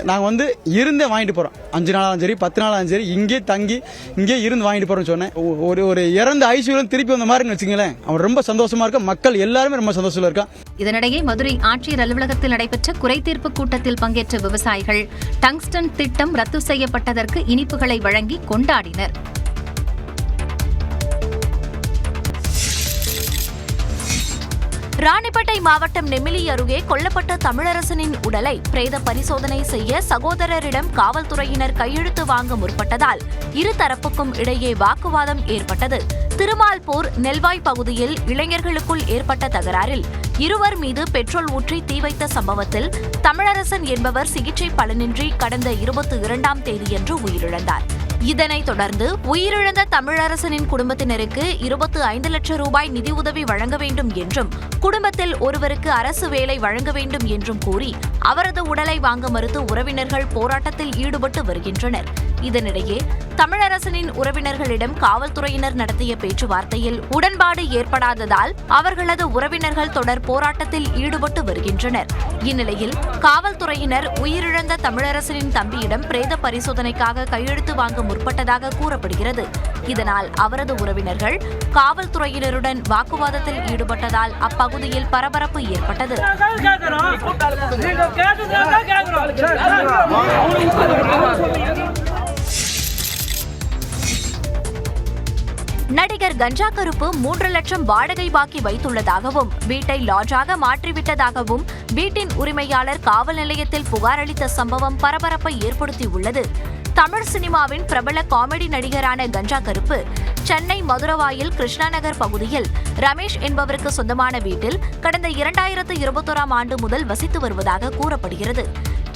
நாங்கள் இருந்தே வாங்கிட்டு போகிறோம். 5 நாளாலும் சரி 10 நாளாலும் சரி இங்கே தங்கி இங்கே இருந்து வாங்கிட்டு போகிறோம்னு சொன்னேன். ஒரு இறந்த ஐசியூல திருப்பி வந்த மாதிரின்னு வச்சுங்களேன். அவன் ரொம்ப சந்தோஷமா இருக்கா. மக்கள் எல்லாருமே ரொம்ப சந்தோஷமா இருக்கா. இதனிடையே மதுரை ஆட்சியர் அலுவலகத்தில் நடைபெற்ற குறைதீர்ப்பு கூட்டத்தில் பங்கேற்ற விவசாயிகள் டங்ஸ்டன் திட்டம் ரத்து செய்யப்பட்டதற்கு இனிப்புகளை வழங்கி கொண்டாடினர். ராணிப்பேட்டை மாவட்டம் நெமிலி அருகே கொல்லப்பட்ட தமிழரசனின் உடலை பிரேத பரிசோதனை செய்ய சகோதரரிடம் காவல்துறையினர் கையெழுத்து வாங்க முற்பட்டதால் இருதரப்புக்கும் இடையே வாக்குவாதம் ஏற்பட்டது. திருமால்பூர் நெல்வாய் பகுதியில் இளைஞர்களுக்குள் ஏற்பட்ட தகராறில் இருவர் மீது பெட்ரோல் ஊற்றி தீ வைத்த சம்பவத்தில் தமிழரசன் என்பவர் சிகிச்சை பலனின்றி கடந்த 22ஆம் தேதியன்று உயிரிழந்தார். இதனைத் தொடர்ந்து உயிரிழந்த தமிழரசனின் குடும்பத்தினருக்கு 25 லட்சம் ரூபாய் நிதியுதவி வழங்க வேண்டும் என்றும் குடும்பத்தில் ஒருவருக்கு அரசு வேலை வழங்க வேண்டும் என்றும் கூறி அவரது உடலை வாங்க மறுத்து உறவினர்கள் போராட்டத்தில் ஈடுபட்டு வருகின்றனர். இதனிடையே தமிழரசனின் உறவினர்களிடம் காவல்துறையினர் நடத்திய பேச்சுவார்த்தையில் உடன்பாடு ஏற்படாததால் அவர்களது உறவினர்கள் தொடர் போராட்டத்தில் ஈடுபட்டு வருகின்றனர். இந்நிலையில் காவல்துறையினர் உயிரிழந்த தமிழரசனின் தம்பியிடம் பிரேத பரிசோதனைக்காக கையெழுத்து வாங்க முற்பட்டதாக கூறப்படுகிறது. இதனால் அவரது உறவினர்கள் காவல்துறையினருடன் வாக்குவாதத்தில் ஈடுபட்டதால் அப்பகுதியில் பரபரப்பு ஏற்பட்டது. நடிகர் கஞ்சா கருப்பு 3 லட்சம் வாடகை பாக்கி வைத்துள்ளதாகவும் வீட்டை லாட்ஜாக மாற்றிவிட்டதாகவும் வீட்டின் உரிமையாளர் காவல் நிலையத்தில் புகார் அளித்த சம்பவம் பரபரப்பை ஏற்படுத்தியுள்ளது. தமிழ் சினிமாவின் பிரபல காமெடி நடிகரான கஞ்சா கருப்பு சென்னை மதுரவாயில் கிருஷ்ணா நகர் பகுதியில் ரமேஷ் என்பவருக்கு சொந்தமான வீட்டில் கடந்த 2021ஆம் ஆண்டு முதல் வசித்து வருவதாக கூறப்படுகிறது.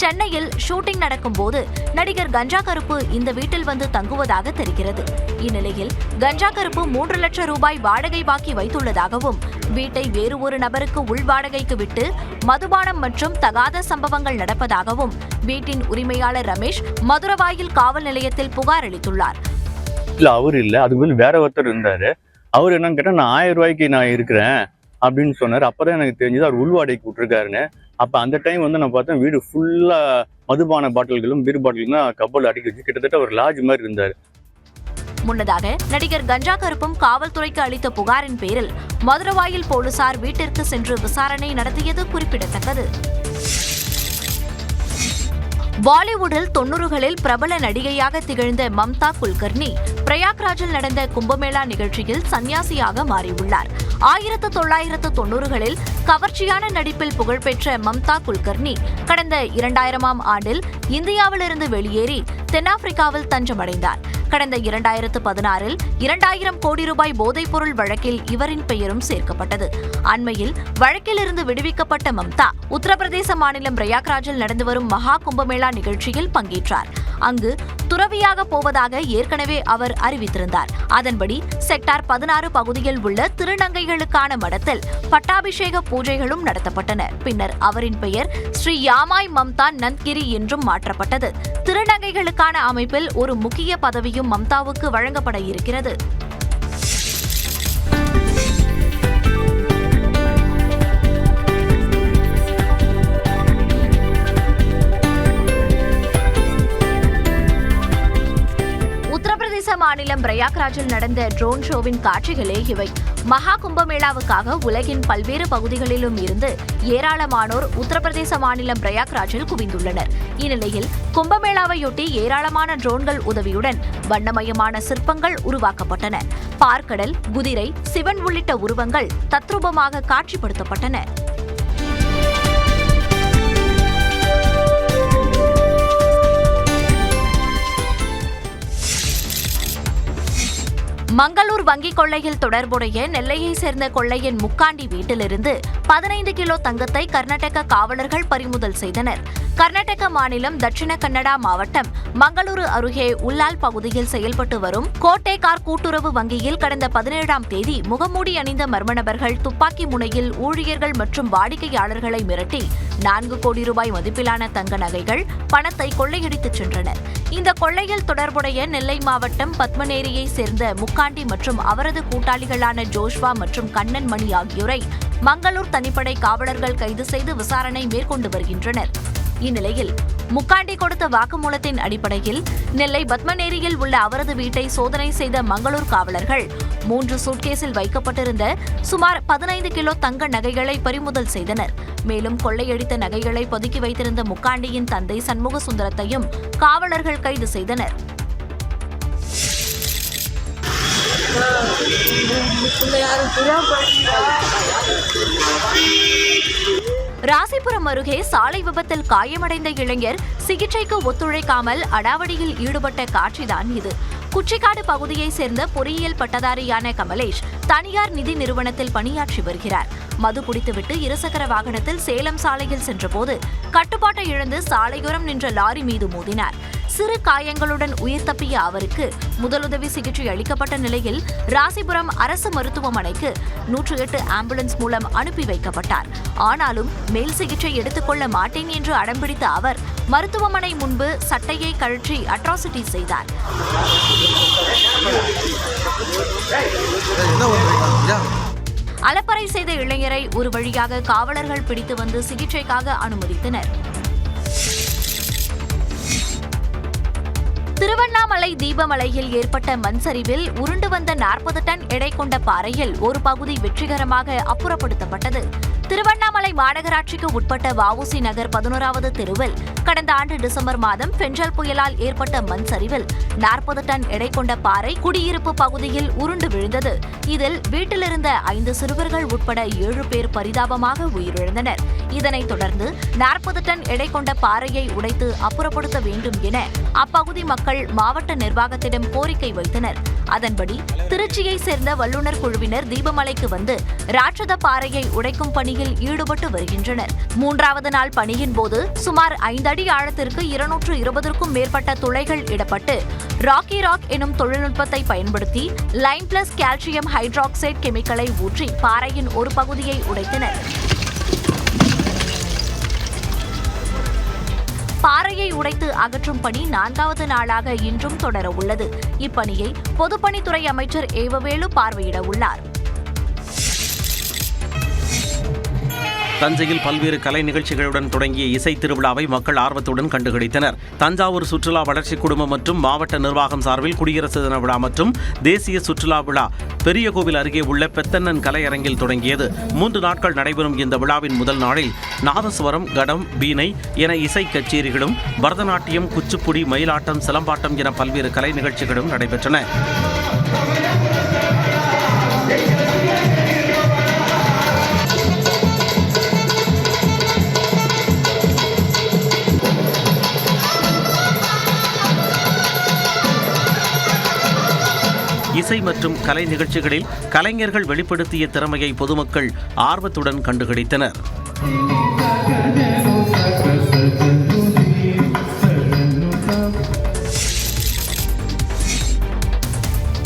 சென்னையில் ஷூட்டிங் நடக்கும் போது நடிகர் கஞ்சா கருப்பு இந்த வீட்டில் வந்து தங்குவதாக தெரிகிறது. இந்நிலையில் கஞ்சா கருப்பு 3 லட்சம் ரூபாய் வாடகை பாக்கி வைத்துள்ளதாகவும் வீட்டை வேறு ஒரு நபருக்கு உள்வாடகைக்கு விட்டு மதுபானம் மற்றும் தகாத சம்பவங்கள் நடப்பதாகவும் வீட்டின் உரிமையாளர் ரமேஷ் மதுரவாயில் காவல் நிலையத்தில் புகார் அளித்துள்ளார். இல்ல அவர் இல்ல, அதுக்கு வந்து வேற ஒருத்தர் இருந்தாரு. அவர் என்னன்னு கேட்டா நான் 1000 ரூபாய்க்கு நான் இருக்கிறேன் அப்படின்னு சொன்னார். அப்பதான் எனக்கு தெரிஞ்சது அவர் உள்வாடகைக்கு விட்டுருக்காருன்னு. அப்ப அந்த டைம் வந்து நான் பார்த்தேன் வீடு ஃபுல்லா மதுபான பாட்டில்களும் பீர் பாட்டிலும் தான் கப்பல் அடிக்க வச்சு கிட்டத்தட்ட ஒரு லாட்ஜ் மாதிரி இருந்தாரு. முன்னதாக நடிகர் கஞ்சா கருப்பும் காவல்துறைக்கு அளித்த புகாரின் பேரில் மதுரவாயில் போலீசார் வீட்டிற்கு சென்று விசாரணை நடத்தியது குறிப்பிடத்தக்கது. பாலிவுட்டில் 90களில் பிரபல நடிகையாக திகழ்ந்த மம்தா குல்கர்னி பிரயாக்ராஜில் நடந்த கும்பமேளா நிகழ்ச்சியில் சன்னியாசியாக மாறியுள்ளார். 1990களில் கவர்ச்சியான நடிப்பில் புகழ்பெற்ற மம்தா குல்கர்னி கடந்த 2000ஆம் ஆண்டில் இந்தியாவிலிருந்து வெளியேறி தென்னாப்பிரிக்காவில் தஞ்சமடைந்தார். கடந்த 2016இல் 2000 கோடி ரூபாய் போதைப்பொருள் வழக்கில் இவரின் பெயரும் சேர்க்கப்பட்டது. அண்மையில் வழக்கிலிருந்து விடுவிக்கப்பட்ட மம்தா உத்தரப்பிரதேச மாநிலம் பிரயாக்ராஜில் நடந்து வரும் மகா கும்பமேளா நிகழ்ச்சியில் பங்கேற்றார். அங்கு துறவியாக போவதாக ஏற்கனவே அவர் அறிவித்திருந்தார். அதன்படி செக்டார் 16 பகுதியில் உள்ள திருநங்கைகளுக்கான மடத்தில் பட்டாபிஷேக பூஜைகளும் நடத்தப்பட்டன. பின்னர் அவரின் பெயர் ஸ்ரீ யாமாய் மம்தா நந்த்கிரி என்றும் மாற்றப்பட்டது. திருநங்கைகளுக்கான அமைப்பில் ஒரு முக்கிய பதவியும் மம்தாவுக்கு வழங்கப்பட இருக்கிறது. மாநிலம் பிரயாக்ராஜில் நடந்த ட்ரோன் ஷோவின் காட்சிகளே இவை. மகா கும்பமேளாவுக்காக உலகின் பல்வேறு பகுதிகளிலும் இருந்து ஏராளமானோர் உத்தரப்பிரதேச மாநிலம் பிரயாக்ராஜில் குவிந்துள்ளனர். இந்நிலையில் கும்பமேளாவையொட்டி ஏராளமான ட்ரோன்கள் உதவியுடன் வண்ணமயமான சிற்பங்கள் உருவாக்கப்பட்டன. பார்க்கடல், குதிரை, சிவன் உள்ளிட்ட உருவங்கள் தத்ரூபமாக காட்சிப்படுத்தப்பட்டன. மங்களூர் வங்கி கொள்ளையில் தொடர்புடைய நெல்லையை சேர்ந்த கொள்ளையன் முக்காண்டி வீட்டிலிருந்து 15 கிலோ தங்கத்தை கர்நாடக காவலர்கள் பறிமுதல் செய்தனர். கர்நாடக மாநிலம் தட்சிண கன்னடா மாவட்டம் மங்களூரு அருகே உள்ளால் பகுதியில் செயல்பட்டு வரும் கோட்டேகார் கூட்டுறவு வங்கியில் கடந்த 17ஆம் தேதி முகமூடி அணிந்த மர்ம நபர்கள் துப்பாக்கி முனையில் ஊழியர்கள் மற்றும் வாடிக்கையாளர்களை மிரட்டி 4 கோடி ரூபாய் மதிப்பிலான தங்க நகைகள், பணத்தை கொள்ளையடித்துச் சென்றனர். இந்த கொள்ளையில் தொடர்புடைய நெல்லை மாவட்டம் பத்மநேரியை சேர்ந்த முக்காண்டி மற்றும் அவரது கூட்டாளிகளான ஜோஷ்வா மற்றும் கண்ணன் மணி ஆகியோரை மங்களூர் தனிப்படை காவலர்கள் கைது செய்து விசாரணை மேற்கொண்டு வருகின்றனர். இந்நிலையில் முக்காண்டி கொடுத்த வாக்குமூலத்தின் அடிப்படையில் நெல்லை பத்மநேரியில் உள்ள அவரது வீட்டை சோதனை செய்த மங்களூர் காவலர்கள் 3 சூட்கேஸில் வைக்கப்பட்டிருந்த சுமார் 15 கிலோ தங்க நகைகளை பறிமுதல் செய்தனர். மேலும் கொள்ளையடித்த நகைகளை பதுக்கி வைத்திருந்த முக்காண்டியின் தந்தை சண்முக சுந்தரத்தையும் காவலர்கள் கைது செய்தனர். ராசிபுரம் அருகே சாலை விபத்தில் காயமடைந்த இளைஞர் சிகிச்சைக்கு ஒத்துழைக்காமல் அடாவடியில் ஈடுபட்ட காட்சிதான் இது. குச்சிக்காடு பகுதியைச் சேர்ந்த பொறியியல் பட்டதாரியான கமலேஷ் தனியார் நிதி நிறுவனத்தில் பணியாற்றி வருகிறார். மது குடித்துவிட்டு இருசக்கர வாகனத்தில் சேலம் சாலையில் சென்றபோது கட்டுப்பாட்டை இழந்து சாலையோரம் நின்ற லாரி மீது மோதினார். சிறு காயங்களுடன் உயிர் தப்பிய அவருக்கு முதலுதவி சிகிச்சை அளிக்கப்பட்ட நிலையில் ராசிபுரம் அரசு மருத்துவமனைக்கு 108 ஆம்புலன்ஸ் மூலம் அனுப்பி வைக்கப்பட்டார். ஆனாலும் மேல் சிகிச்சை எடுத்துக்கொள்ள மாட்டேன் என்று அடம்பிடித்த அவர் மருத்துவமனை முன்பு சட்டையை கழற்றி அட்ராசிட்டி செய்தார். அலப்பறை செய்த இளைஞரை ஒரு வழியாக காவலர்கள் பிடித்து வந்து சிகிச்சைக்காக அனுமதித்தனர். திருவண்ணாமலை தீபமலையில் ஏற்பட்ட மண் சரிவில் உருண்டு வந்த 40 டன் எடை கொண்ட பாறையில் ஒரு பகுதி வெற்றிகரமாக அப்புறப்படுத்தப்பட்டது. திருவண்ணாமலை மாநகராட்சிக்கு உட்பட்ட வஉசி நகர் 11வது தெருவில் கடந்த ஆண்டு டிசம்பர் மாதம் பெஞ்சல் புயலால் ஏற்பட்ட மண் சரிவில் 40 டன் எடை கொண்ட பாறை குடியிருப்பு பகுதியில் உருண்டு விழுந்தது. இதில் வீட்டிலிருந்த 5 சிறுவர்கள் உட்பட 7 பேர் பரிதாபமாக உயிரிழந்தனர். இதனைத் தொடர்ந்து 40 டன் எடை கொண்ட பாறையை உடைத்து அப்புறப்படுத்த வேண்டும் என அப்பகுதி மக்கள் மாவட்ட நிர்வாகத்திடம் கோரிக்கை வைத்தனர். அதன்படி திருச்சியை சேர்ந்த வல்லுநர் குழுவினர் தீபமலைக்கு வந்து ராட்சத பாறையை உடைக்கும் பணியில் ஈடுபட்டு வருகின்றனர். 3வது நாள் பணியின் போது சுமார் 5 அடி ஆழத்திற்கு 220க்கும் மேற்பட்ட துளைகள் இடப்பட்டு ராக்கி ராக் எனும் தொழில்நுட்பத்தை பயன்படுத்தி லைன் பிளஸ் கால்சியம் ஹைட்ராக்சைடு கெமிக்கலை ஊற்றி பாறையின் ஒரு பகுதியை உடைத்தனர். பாறையை உடைத்து அகற்றும் பணி 4வது நாளாக இன்றும் தொடர உள்ளது. இப்பணியை பொதுப்பணித்துறை அமைச்சர் ஏவவேலு பார்வையிட உள்ளார். தஞ்சையில் பல்வேறு கலை நிகழ்ச்சிகளுடன் தொடங்கிய இசை திருவிழாவை மக்கள் ஆர்வத்துடன் கண்டுகளித்தனர். தஞ்சாவூர் சுற்றுலா வளர்ச்சி குழுமம் மற்றும் மாவட்ட நிர்வாகம் சார்பில் குடியரசு தின விழா மற்றும் தேசிய சுற்றுலா விழா பெரிய கோவில் அருகே உள்ள பெத்தண்ணன் கலையரங்கில் தொடங்கியது. 3 நாட்கள் நடைபெறும் இந்த விழாவின் முதல் நாளில் நாதஸ்வரம், கடம், வீணை என இசை கச்சேரிகளும், பரதநாட்டியம், குச்சிப்புடி, மயிலாட்டம், சிலம்பாட்டம் என பல்வேறு கலை நிகழ்ச்சிகளும் நடைபெற்றன. இசை மற்றும் கலை நிகழ்ச்சிகளில் கலைஞர்கள் வெளிப்படுத்திய திறமையை பொதுமக்கள் ஆர்வத்துடன் கண்டுகளித்தனர்.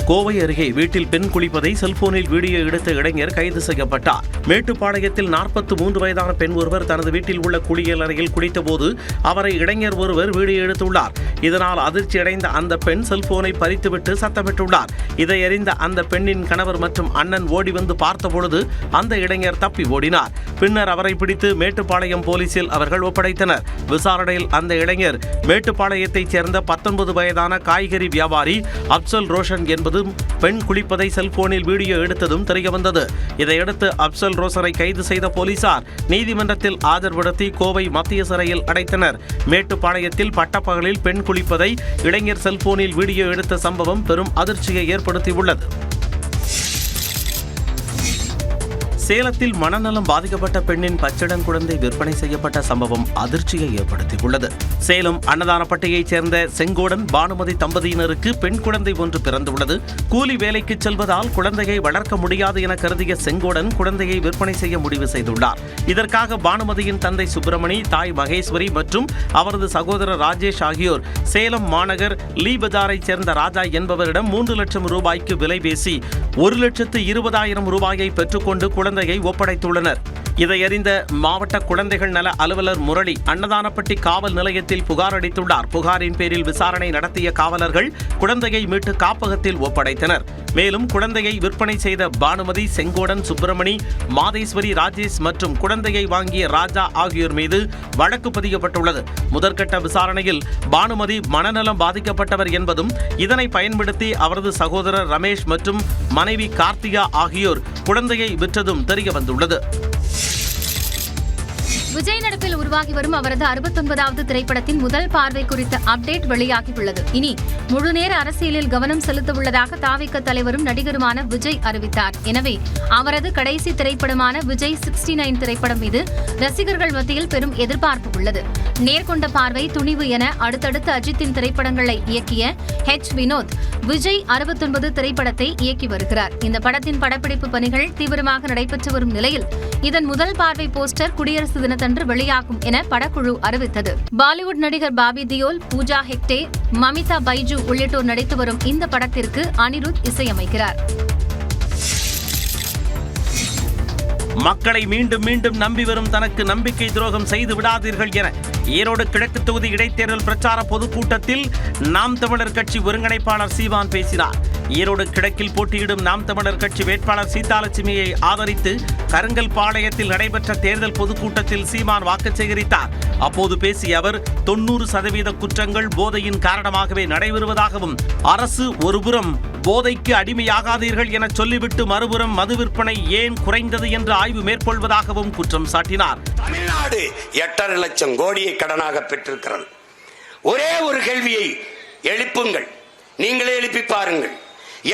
கோவை அருகே வீட்டில் பெண் குளிப்பதை செல்போனில் வீடியோ எடுத்த இளைஞர் கைது செய்யப்பட்டார். மேட்டுப்பாளையத்தில் 43 வயதான பெண் ஒருவர் தனது வீட்டில் உள்ள குளியல் அறையில் குளித்தபோது அவரை இளைஞர் ஒருவர் வீடியோ எடுத்துள்ளார். இதனால் அதிர்ச்சியடைந்த அந்த பெண் செல்போனை பறித்துவிட்டு சத்தமிட்டுள்ளார். இதை அறிந்த அந்த பெண்ணின் கணவர் மற்றும் அண்ணன் ஓடி வந்து பார்த்தபொழுது அந்த இளைஞர் தப்பி ஓடினார். பின்னர் அவரை பிடித்து மேட்டுப்பாளையம் போலீசில் அவர்கள் ஒப்படைத்தனர். விசாரணையில் அந்த இளைஞர் மேட்டுப்பாளையத்தைச் சேர்ந்த 19 வயதான காய்கறி வியாபாரி அப்சல் ரோஷன் என்பது பெண் குளிப்பதை செல்போனில் வீடியோ எடுத்ததும் தெரியவந்தது. இதையடுத்து அப்சல் ரோஷனை கைது செய்த போலீசார் நீதிமன்றத்தில் ஆஜர்படுத்தி கோவை மத்திய சிறையில் அடைத்தனர். மேட்டுப்பாளையத்தில் பட்டப்பகலில் பெண் குளிப்பதை இளைஞர் செல்போனில் வீடியோ எடுத்த சம்பவம் பெரும் அதிர்ச்சியை ஏற்படுத்தியுள்ளது. சேலத்தில் மனநலம் பாதிக்கப்பட்ட பெண்ணின் பச்சிளம் குழந்தை விற்பனை செய்யப்பட்ட சம்பவம் அதிர்ச்சியை ஏற்படுத்தியுள்ளது. சேலம் அன்னதானப்பட்டியைச் சேர்ந்த செங்கோடன் பானுமதி தம்பதியினருக்கு பெண் குழந்தை ஒன்று பிறந்துள்ளது. கூலி வேலைக்கு செல்வதால் குழந்தையை வளர்க்க முடியாது என கருதிய செங்கோடன் குழந்தையை விற்பனை செய்ய முடிவு செய்துள்ளார். இதற்காக பானுமதியின் தந்தை சுப்பிரமணி, தாய் மகேஸ்வரி மற்றும் அவரது சகோதரர் ராஜேஷ் ஆகியோர் சேலம் மாநகர் லீ பஜாரைச் சேர்ந்த ராஜா என்பவரிடம் 3 லட்சம் ரூபாய்க்கு விலை பேசி 1,20,000 ரூபாயை பெற்றுக்கொண்டு குழந்தையை ஒப்படைத்துள்ளனர். இதையறிந்த மாவட்ட குழந்தைகள் நல அலுவலர் முரளி அன்னதானப்பட்டி காவல் நிலையத்தில் புகார் அளித்துள்ளார். புகாரின் பேரில் விசாரணை நடத்திய காவலர்கள் குழந்தையை மீட்டு காப்பகத்தில் ஒப்படைத்தனர். மேலும் குழந்தையை விற்பனை செய்த பானுமதி, செங்கோடன், சுப்பிரமணி, மாதேஸ்வரி, ராஜேஷ் மற்றும் குழந்தையை வாங்கிய ராஜா ஆகியோர் மீது வழக்கு பதியப்பட்டுள்ளது. முதற்கட்ட விசாரணையில் பானுமதி மனநலம் பாதிக்கப்பட்டவர் என்பதும் இதனை பயன்படுத்தி அவரது சகோதரர் ரமேஷ் மற்றும் மனைவி கார்த்திகா ஆகியோர் குழந்தையை விற்றதும் தெரியவந்துள்ளது. விஜய் நடிப்பில் உருவாகி வரும் அவரது 69வது திரைப்படத்தின் முதல் பார்வை குறித்த அப்டேட் வெளியாகியுள்ளது. இனி முழுநேர அரசியலில் கவனம் செலுத்த உள்ளதாக தாவிக தலைவரும் நடிகருமான விஜய் அறிவித்தார். எனவே அவரது கடைசி திரைப்படமான விஜய் 69 திரைப்படம் மீது ரசிகர்கள் மத்தியில் பெரும் எதிர்பார்ப்பு உள்ளது. நேர்கொண்ட பார்வை, துணிவு என அடுத்தடுத்து அஜித்தின் திரைப்படங்களை இயக்கிய வினோத் விஜய் 69 திரைப்படத்தை இயக்கி வருகிறார். இந்த படத்தின் படப்பிடிப்பு பணிகள் தீவிரமாக நடைபெற்று வரும் நிலையில் இதன் முதல் பார்வை போஸ்டர் குடியரசு தினத்தன்று வெளியாகும் என படக்குழு அறிவித்தது. பாலிவுட் நடிகர் பாபி தியோல், பூஜா ஹெக்டே, மமிதா பைஜு உள்ளிட்டோர் நடித்து வரும் இந்த படத்திற்கு அனிருத் இசையமைக்கிறார். மக்களை மீண்டும் மீண்டும் நம்பி வரும் தனக்கு நம்பிக்கை துரோகம் செய்து விடாதீர்கள் என ஈரோடு கிழக்கு தொகுதி இடைத்தேர்தல் பிரச்சார பொதுக்கூட்டத்தில் நாம் தமிழர் கட்சி ஒருங்கிணைப்பாளர் சீமான் பேசினார். ஈரோடு கிழக்கில் போட்டியிடும் நாம் தமிழர் கட்சி வேட்பாளர் சீதாலட்சுமியை ஆதரித்து கருங்கல் பாளையத்தில் நடைபெற்ற தேர்தல் பொதுக்கூட்டத்தில் சீமான் வாக்கு சேகரித்தார். அப்போது பேசிய அவர் 90% குற்றங்கள் போதையின் காரணமாகவே நடைபெறுவதாகவும் அரசு ஒருபுறம் போதைக்கு அடிமையாகாதீர்கள் என சொல்லிவிட்டு மறுபுறம் மது விற்பனை ஏன் குறைந்தது என்று ஆய்வு மேற்கொள்வதாகவும் குற்றம் சாட்டினார். தமிழ்நாடு 8.5 லட்சம் கோடியை கடனாக பெற்றிருக்கிறது. ஒரே ஒரு கேள்வியை எழுப்புங்கள், நீங்களே எழுப்பி பாருங்கள்.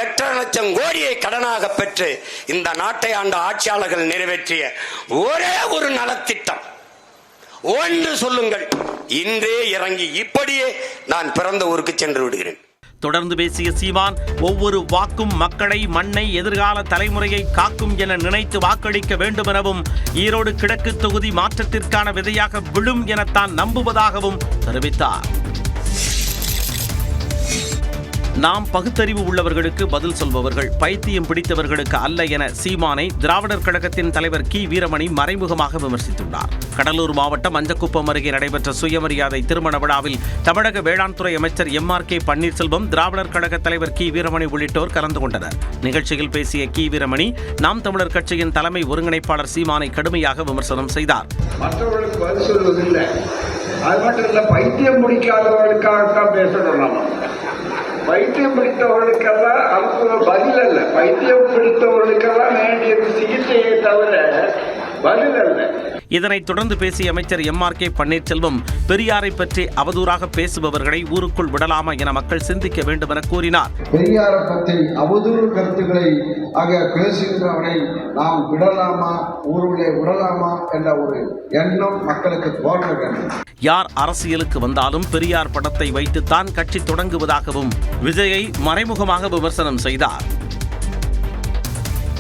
8.5 லட்சம் கோடியை கடனாக பெற்று இந்த நாட்டை ஆண்ட ஆட்சியாளர்கள் நிறைவேற்றிய ஒரே ஒரு நலத்திட்டம் ஒன்று சொல்லுங்கள். இன்றே இறங்கி இப்படியே நான் பிறந்த ஊருக்கு சென்று விடுகிறேன். தொடர்ந்து பேசிய சீமான், ஒவ்வொரு வாக்கும் மக்களை, மண்ணை, எதிர்கால தலைமுறையை காக்கும் என நினைத்து வாக்களிக்க வேண்டும் எனவும் ஈரோடு கிழக்கு தொகுதி மாற்றத்திற்கான விதையாக விழும் என தான் நம்புவதாகவும் தெரிவித்தார். நாம் பகுத்தறிவு உள்ளவர்களுக்கு பதில் சொல்பவர்கள், பைத்தியம் பிடித்தவர்களுக்கு அல்ல என சீமானை திராவிடர் கழகத்தின் தலைவர் கி வீரமணி மறைமுகமாக விமர்சித்துள்ளார். கடலூர் மாவட்டம் மஞ்சக்குப்பம் அருகே நடைபெற்ற சுயமரியாதை திருமண விழாவில் தமிழக வேளாண் துறை அமைச்சர் MRK பன்னீர்செல்வம், திராவிடர் கழக தலைவர் கி வீரமணி உள்ளிட்டோர் கலந்து கொண்டனர். நிகழ்ச்சியில் பேசிய கி வீரமணி நாம் தமிழர் கட்சியின் தலைமை ஒருங்கிணைப்பாளர் சீமானை கடுமையாக விமர்சனம் செய்தார். மற்றவர்களுக்கு பதில் சொல்வதில்லை, அது மட்டும் இல்ல, பைத்தியம் பிடிக்காதவர்களுக்காகத்தான் பேசணும். பைத்தியம் பிடித்தவர்களுக்கெல்லாம் அதுக்கு பதில் அல்ல. பைத்தியம் பிடித்தவர்களுக்கெல்லாம் வேண்டியது சிகிச்சையை தவிர பதில் அல்ல. இதனைத் தொடர்ந்து பேசிய அமைச்சர் MRK பன்னீர்செல்வம், பெரியாரை பற்றி அவதூறாக பேசுபவர்களை ஊருக்குள் விடலாமா என மக்கள் சிந்திக்க வேண்டும் என கூறினார். பெரியாரை பற்றி அவதூறு கருத்துக்களை பேசுகின்றவனை நாம் விடலாமா, ஊருள்ளே விடலாமா என்ற ஒரு எண்ணம் மக்களுக்கு தோன்ற வேண்டும். யார் அரசியலுக்கு வந்தாலும் பெரியார் படத்தை வைத்துத்தான் கட்சி தொடங்குவதாகவும் விஜயை மறைமுகமாக விமர்சனம் செய்தார்.